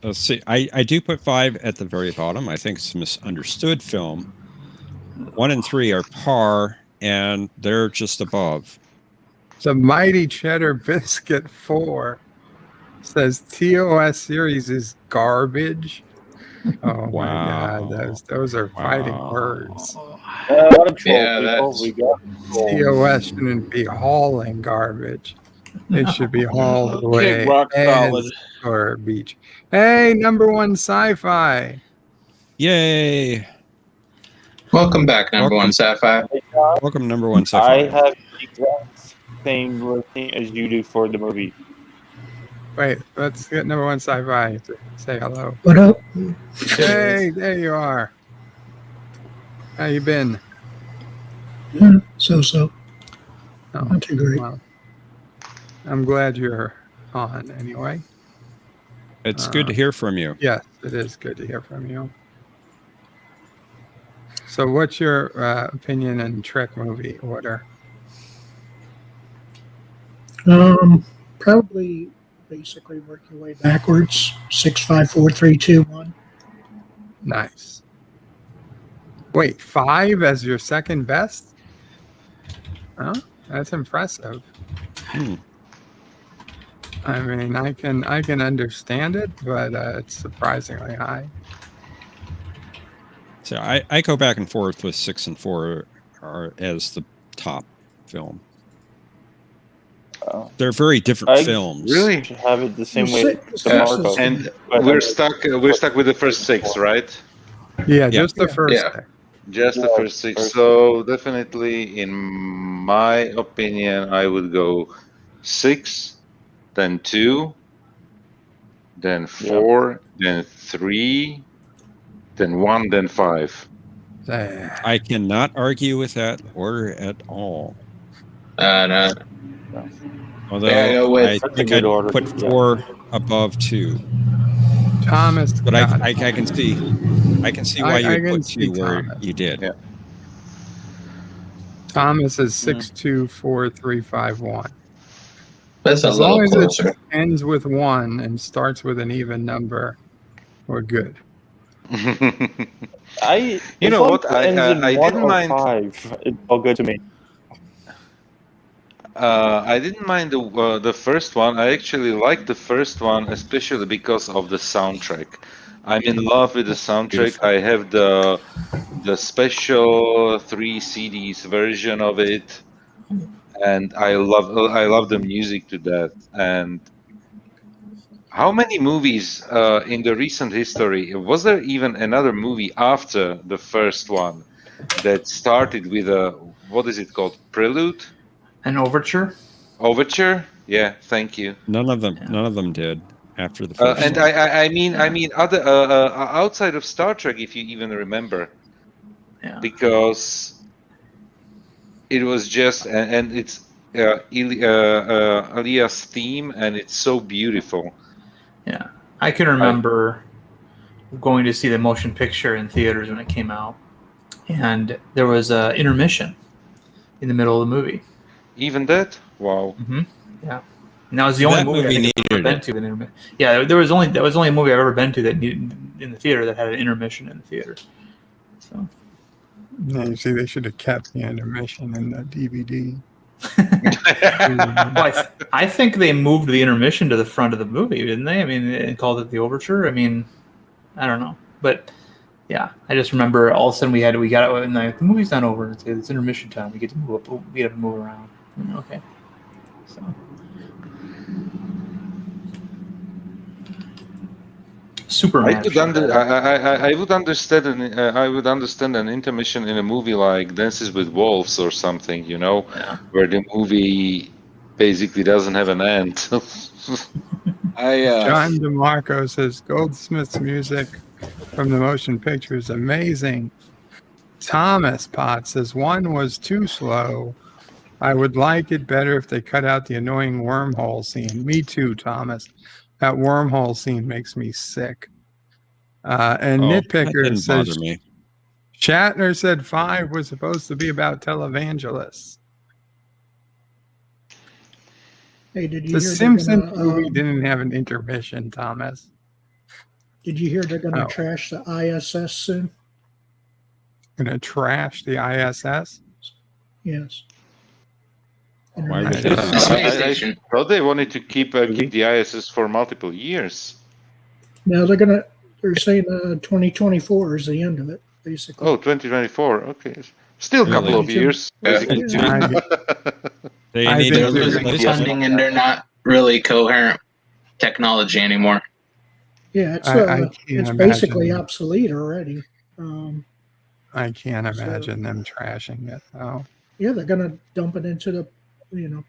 Speaker 11: Let's see. I do put 5 at the very bottom. I think it's a misunderstood film. 1 and 3 are par, and they're just above.
Speaker 3: the Mighty Cheddar Biscuit 4 says TOS series is garbage. Oh
Speaker 11: Wow.
Speaker 3: my God, those are fighting words. TOS shouldn't be hauling garbage. It should be hauled away.
Speaker 9: Rock solid.
Speaker 3: Or beach. Hey, number one sci-fi.
Speaker 11: Yay!
Speaker 13: Welcome back, number one sci-fi.
Speaker 11: Welcome, number one
Speaker 10: I
Speaker 11: sci-fi.
Speaker 10: have the exact same listing as you do for the movie.
Speaker 3: Wait, let's get number one sci-fi to say hello.
Speaker 15: What up?
Speaker 3: Hey, there you are. How you been?
Speaker 15: Yeah, so.
Speaker 3: Oh,
Speaker 15: Not too great.
Speaker 3: well, I'm glad you're on anyway.
Speaker 11: It's good to hear from you.
Speaker 3: Yes, it is good to hear from you. So what's your opinion in Trek movie order?
Speaker 15: Probably basically work your way backwards. 6, 5, 4, 3, 2, 1.
Speaker 3: Nice. Wait, 5 as your second best? Oh, that's impressive. I mean, I can understand it, but it's surprisingly high.
Speaker 11: So I go back and forth with 6 and 4 as the top film. They're very different films.
Speaker 8: Really?
Speaker 10: Have it the same way.
Speaker 8: And we're stuck with the first 6, right?
Speaker 3: Yeah, just the first.
Speaker 8: Just the first 6. So definitely, in my opinion, I would go 6, then 2, then 4, then 3, then 1, then 5.
Speaker 11: I cannot argue with that order at all.
Speaker 13: No.
Speaker 11: Although
Speaker 13: Yeah,
Speaker 11: I think I'd put 4 above 2.
Speaker 3: Thomas,
Speaker 11: but I can see why you would put 2 where you did.
Speaker 8: Yeah.
Speaker 3: Thomas is 6, 2, 4, 3, 5, 1.
Speaker 13: That's a
Speaker 3: as
Speaker 13: little
Speaker 3: long as
Speaker 13: closer.
Speaker 3: it ends with 1 and starts with an even number, we're good.
Speaker 8: You know what? I didn't mind.
Speaker 10: 5. It's all good to me.
Speaker 8: I didn't mind the first one. I actually liked the first one, especially because of the soundtrack. I'm in love with the soundtrack. I have the special 3 CDs version of it, and I love the music to that. And how many movies in the recent history was there even another movie after the first one that started with a, what is it called, prelude?
Speaker 6: An overture?
Speaker 8: Overture? Yeah, thank you.
Speaker 11: None of them did after the first
Speaker 8: and
Speaker 11: one.
Speaker 8: I mean other outside of Star Trek, if you even remember.
Speaker 6: Yeah.
Speaker 8: Because it was just and it's Elia's theme, and it's so beautiful.
Speaker 6: Yeah, I can remember going to see the motion picture in theaters when it came out, and there was an intermission in the middle of the movie.
Speaker 8: Even that? Wow.
Speaker 6: Mm-hmm. Yeah, and that was the only movie I've ever been to. Yeah, that was only a movie I've ever been to that needed in the theater that had an intermission in the theater. So.
Speaker 3: Yeah, you see, they should have kept the intermission in the DVD.
Speaker 6: Well, I think they moved the intermission to the front of the movie, didn't they? I mean, and called it the overture. I mean, I don't know, but yeah, I just remember all of a sudden we got it, and the movie's not over. It's intermission time. We get to move up. We have to move around. Okay, so. Superman.
Speaker 8: I would understand. I would understand an intermission in a movie like Dances with Wolves or something, where the movie basically doesn't have an end.
Speaker 3: John DeMarco says Goldsmith's music from the motion picture is amazing. Thomas Potts says 1 was too slow. I would like it better if they cut out the annoying wormhole scene. Me too, Thomas. That wormhole scene makes me sick. And Nitpicker says Shatner said 5 was supposed to be about televangelists.
Speaker 15: Hey, did you
Speaker 3: The
Speaker 15: hear
Speaker 3: Simpsons movie didn't have an intermission, Thomas.
Speaker 15: Did you hear they're going to trash the ISS soon?
Speaker 3: Going to trash the ISS?
Speaker 15: Yes.
Speaker 8: Why would they? I thought they wanted to keep the ISS for multiple years.
Speaker 15: No, they're saying 2024 is the end of it, basically.
Speaker 8: Oh, 2024. Okay. Still a couple of years. Basically.
Speaker 13: They're losing funding, and they're not really coherent technology anymore.
Speaker 15: Yeah, it's basically obsolete already.
Speaker 3: I can't imagine them trashing it. Oh.
Speaker 15: Yeah, they're going to dump it into the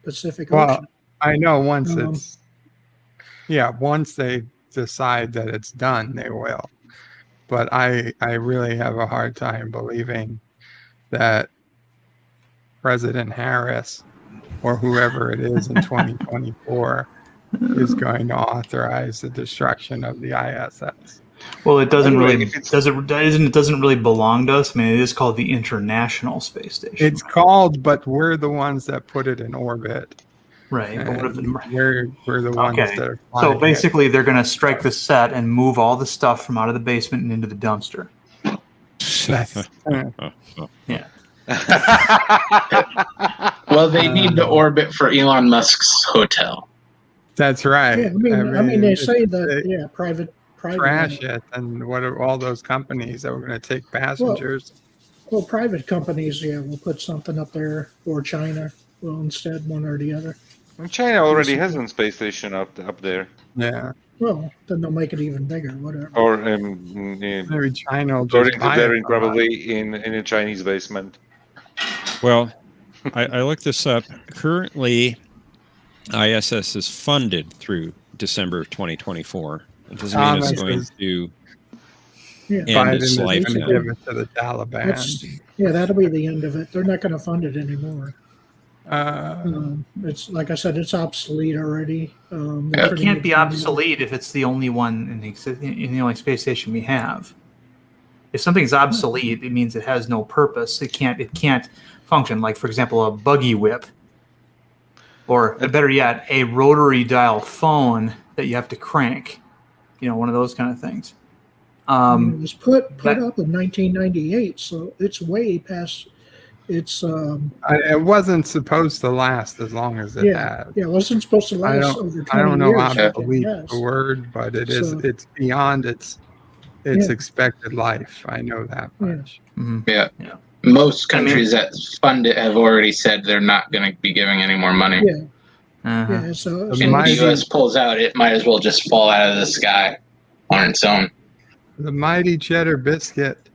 Speaker 15: Pacific
Speaker 3: Well,
Speaker 15: Ocean.
Speaker 3: I know once once they decide that it's done, they will. But I really have a hard time believing that President Harris or whoever it is in 2024 is going to authorize the destruction of the ISS.
Speaker 6: Well, it doesn't
Speaker 8: Anyway,
Speaker 6: really it doesn't really belong to us. I mean, it is called the International Space Station.
Speaker 3: It's called, but we're the ones that put it in orbit.
Speaker 6: Right. But what if
Speaker 3: we're the ones that are flying
Speaker 6: so basically, they're going to strike the set and move all the stuff from out of the basement and into the dumpster. Yeah.
Speaker 13: Well, they need the orbit for Elon Musk's hotel.
Speaker 3: That's right.
Speaker 15: Yeah, I mean, they say that private
Speaker 3: trash it, and what are all those companies that were going to take passengers?
Speaker 15: Well, private companies, will put something up there, or China will instead, one or the other.
Speaker 8: And China already has a space station up there.
Speaker 3: Yeah.
Speaker 15: Well, then they'll make it even bigger, whatever.
Speaker 8: Or
Speaker 3: maybe China will
Speaker 8: according
Speaker 3: just
Speaker 8: to
Speaker 3: buy
Speaker 8: Darren,
Speaker 3: it.
Speaker 8: probably in a Chinese basement.
Speaker 11: Well, I looked this up. Currently, ISS is funded through December of 2024. It doesn't mean it's going to end its life.
Speaker 3: Give it to the Taliban.
Speaker 15: That'll be the end of it. They're not going to fund it anymore. It's like I said, it's obsolete already.
Speaker 6: It can't be obsolete if it's the only one in the only space station we have. If something's obsolete, it means it has no purpose. It can't function. Like, for example, a buggy whip, or better yet, a rotary dial phone that you have to crank. One of those kind of things.
Speaker 15: It was put up in 1998, so it's way past. It's
Speaker 3: it wasn't supposed to last as long as it had.
Speaker 15: Yeah, it wasn't supposed to last over 20 years.
Speaker 3: I don't know how to believe the word, but it is. It's beyond its expected life. I know that much.
Speaker 13: Yeah. Most countries that fund it have already said they're not going to be giving any more money.
Speaker 15: Yeah. Yeah, so
Speaker 13: if the U.S. pulls out, it might as well just fall out of the sky on its own.
Speaker 3: The Mighty Cheddar Biscuit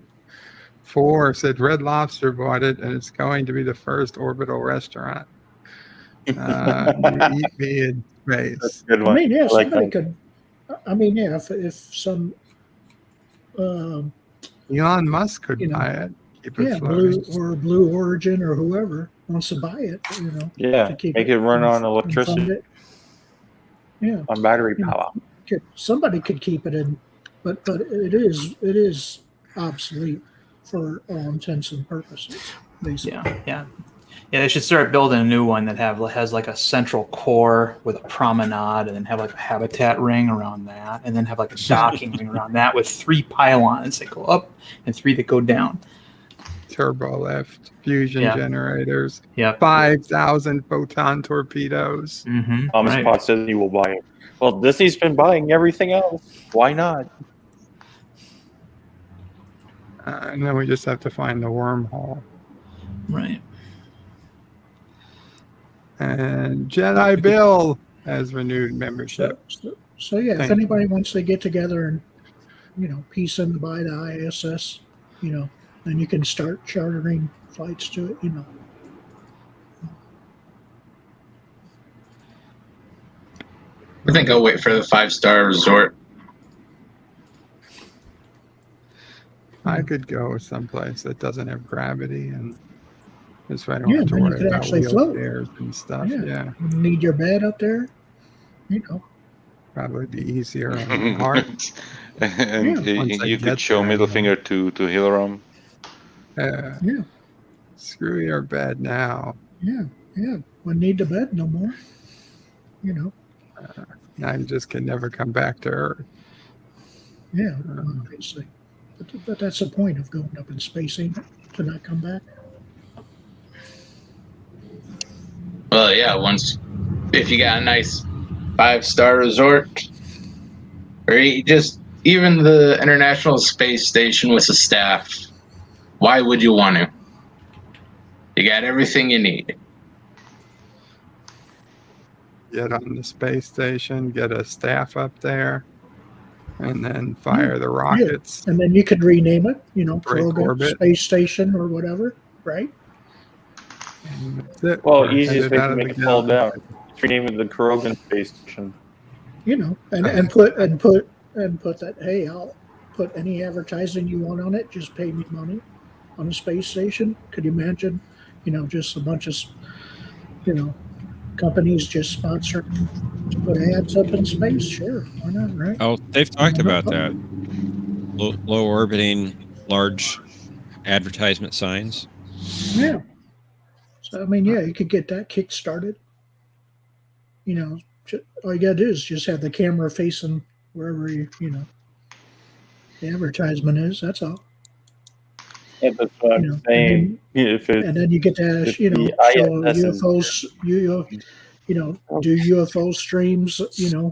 Speaker 3: 4 said Red Lobster bought it, and it's going to be the first orbital restaurant. You eat me in space.
Speaker 10: That's a good one.
Speaker 15: I mean,
Speaker 10: I like
Speaker 15: somebody
Speaker 10: that.
Speaker 15: could. I mean, if some.
Speaker 3: Elon Musk could buy it. Keep it
Speaker 15: Blue Origin or whoever wants to buy it,
Speaker 10: Yeah,
Speaker 15: to keep
Speaker 10: make it run on
Speaker 15: and fund
Speaker 10: electricity,
Speaker 15: it. Yeah,
Speaker 10: on battery power.
Speaker 15: somebody could keep it in, but it is obsolete for all intents and purposes. Basically.
Speaker 6: Yeah. They should start building a new one that has like a central core with a promenade, and then have like a habitat ring around that, and then have like a docking ring around that with 3 pylons that go up and 3 that go down.
Speaker 3: Turbo lift, fusion generators, 5,000 photon torpedoes.
Speaker 10: Thomas Potts says he will buy it. Well, Disney's been buying everything else. Why not?
Speaker 3: And then we just have to find the wormhole.
Speaker 6: Right.
Speaker 3: And Jedi Bill has renewed membership.
Speaker 15: So if anybody wants to get together and piece in to buy the ISS, then you can start chartering flights to it.
Speaker 13: I think I'll wait for the 5-star resort.
Speaker 3: I could go someplace that doesn't have gravity, and this way I don't
Speaker 15: Yeah,
Speaker 3: have to
Speaker 15: then you
Speaker 3: worry
Speaker 15: could
Speaker 3: about
Speaker 15: actually float.
Speaker 3: wheelchairs and stuff. Yeah.
Speaker 15: You need your bed up there.
Speaker 3: Probably be easier on the heart.
Speaker 8: And
Speaker 3: Once I
Speaker 8: you
Speaker 3: get
Speaker 8: could show
Speaker 3: there,
Speaker 8: middle finger to Hilaram.
Speaker 15: Yeah.
Speaker 3: Screw your bed now.
Speaker 15: Yeah. Wouldn't need the bed no more.
Speaker 3: Now you just can never come back to Earth.
Speaker 15: Yeah, obviously. But that's the point of going up in space, ain't it? To not come back.
Speaker 13: Well, yeah, if you got a nice 5-star resort, or even the International Space Station with a staff, why would you want to? You got everything you need.
Speaker 3: Get on the space station, get a staff up there, and then fire the rockets.
Speaker 15: Yeah. And then you could rename it, Krogan
Speaker 3: orbit.
Speaker 15: Space Station or whatever, right?
Speaker 3: And that's it.
Speaker 10: Well, easiest way
Speaker 3: Out
Speaker 10: to
Speaker 3: of
Speaker 10: make
Speaker 3: the
Speaker 10: it fall
Speaker 3: galaxy.
Speaker 10: down. Rename it the Krogan Space Station.
Speaker 15: And put that, hey, I'll put any advertising you want on it, just pay me money. on the space station. Could you imagine, just a bunch of, companies just sponsoring to put ads up in space? Sure, why not, right?
Speaker 11: Oh, they've talked about that. Low orbiting, large advertisement signs.
Speaker 15: Yeah. So, you could get that kick started. All you got to do is just have the camera facing wherever the advertisement is. That's all.
Speaker 10: Yeah, that's what I'm saying.
Speaker 15: And then you get to, show UFOs, do UFO streams,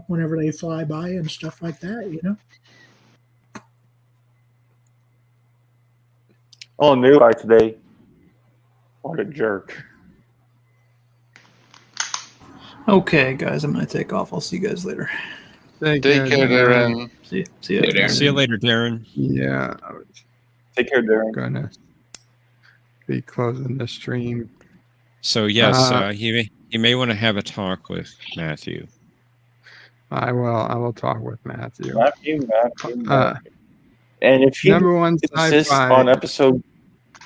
Speaker 15: whenever they fly by and stuff like that,
Speaker 10: Oh, new guy today. What a jerk.
Speaker 6: Okay, guys, I'm going to take off. I'll see you guys later.
Speaker 8: Take care, Darren.
Speaker 6: See you.
Speaker 13: Darren.
Speaker 11: See you later, Darren.
Speaker 3: Yeah.
Speaker 10: Take care, Darren.
Speaker 3: Gonna be closing the stream.
Speaker 11: So yes, you may want to have a talk with Matthew.
Speaker 3: I will talk with Matthew.
Speaker 10: Matthew. And if he
Speaker 3: Number one
Speaker 10: insists
Speaker 3: sci-fi.
Speaker 10: on episode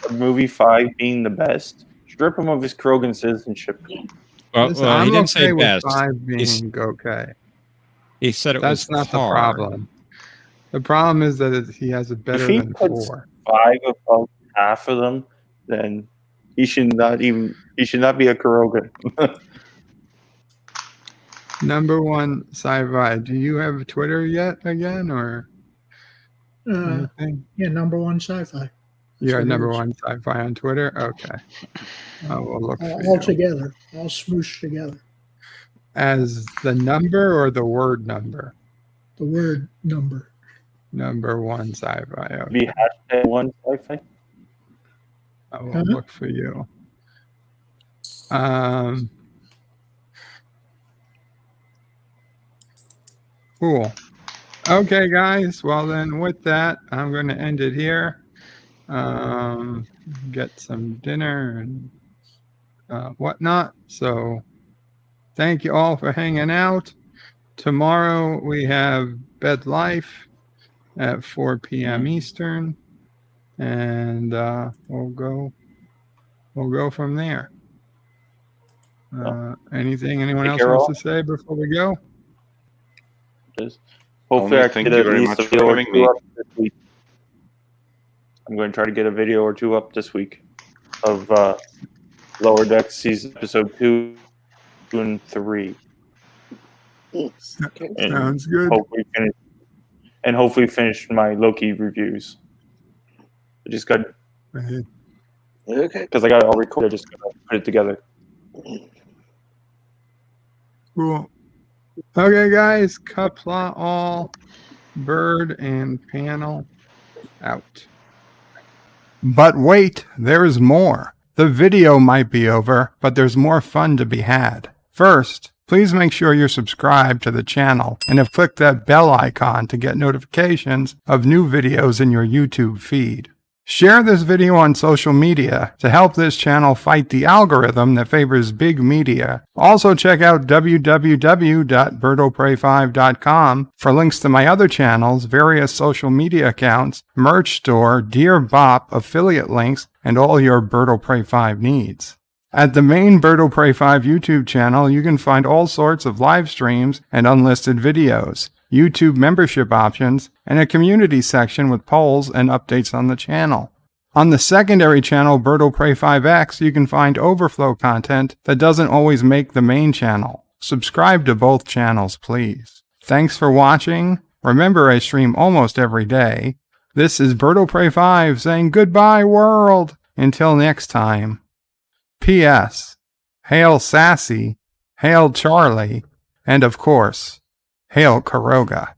Speaker 10: of movie 5 being the best, strip him of his Krogan citizenship.
Speaker 11: Well,
Speaker 3: Listen,
Speaker 11: he
Speaker 3: I'm
Speaker 11: didn't
Speaker 3: okay
Speaker 11: say
Speaker 3: with
Speaker 11: best.
Speaker 3: 5 being okay.
Speaker 11: He said it was
Speaker 3: That's not the
Speaker 11: hard.
Speaker 3: problem. The problem is that he has a better
Speaker 10: If he
Speaker 3: than
Speaker 10: puts
Speaker 3: 4.
Speaker 10: 5 above half of them, then he should not be a Krogan.
Speaker 3: Number one sci-fi. Do you have Twitter yet again, or anything?
Speaker 15: Yeah, number one sci-fi.
Speaker 3: You're number one sci-fi on Twitter? Okay. I will look for
Speaker 15: All
Speaker 3: you.
Speaker 15: together, all smooshed together.
Speaker 3: As the number or the word number?
Speaker 15: The word number.
Speaker 3: Number one sci-fi. Okay.
Speaker 10: Be hashtag one sci-fi.
Speaker 3: I will look for you. Cool. Okay, guys. Well, then with that, I'm going to end it here. Get some dinner and whatnot. So thank you all for hanging out. Tomorrow we have Bed Life at 4 p.m. Eastern, and we'll go from there. Anyone else wants to say before we go?
Speaker 10: Hopefully, I can
Speaker 8: Thank
Speaker 10: get
Speaker 8: you
Speaker 10: at
Speaker 8: very
Speaker 10: least
Speaker 8: much
Speaker 10: a
Speaker 8: for
Speaker 10: video or
Speaker 8: having
Speaker 10: two
Speaker 8: me.
Speaker 10: up this week. I'm going to try to get a video or two up this week of Lower Decks season episode 2 and 3.
Speaker 3: Sounds good.
Speaker 10: Hopefully finish my Loki reviews. I just got
Speaker 9: Okay.
Speaker 10: because I got it all recorded. I just got to put it together.
Speaker 3: Cool. Okay, guys. Qapla all. Bird and panel out. But wait, there is more. The video might be over, but there's more fun to be had. First, please make sure you're subscribed to the channel and have clicked that bell icon to get notifications of new videos in your YouTube feed. Share this video on social media to help this channel fight the algorithm that favors big media. Also check out www.birdoprey5.com for links to my other channels, various social media accounts, merch store, Dear Bop, affiliate links, and all your Bird of Prey 5 needs. At the main Bird of Prey 5 YouTube channel, you can find all sorts of live streams and unlisted videos, YouTube membership options, and a community section with polls and updates on the channel. On the secondary channel, Bird of Prey 5X, you can find overflow content that doesn't always make the main channel. Subscribe to both channels, please. Thanks for watching. Remember, I stream almost every day. This is Bird of Prey 5 saying goodbye, world. Until next time. P.S. Hail Sassy, hail Charlie, and of course, hail Kuroga.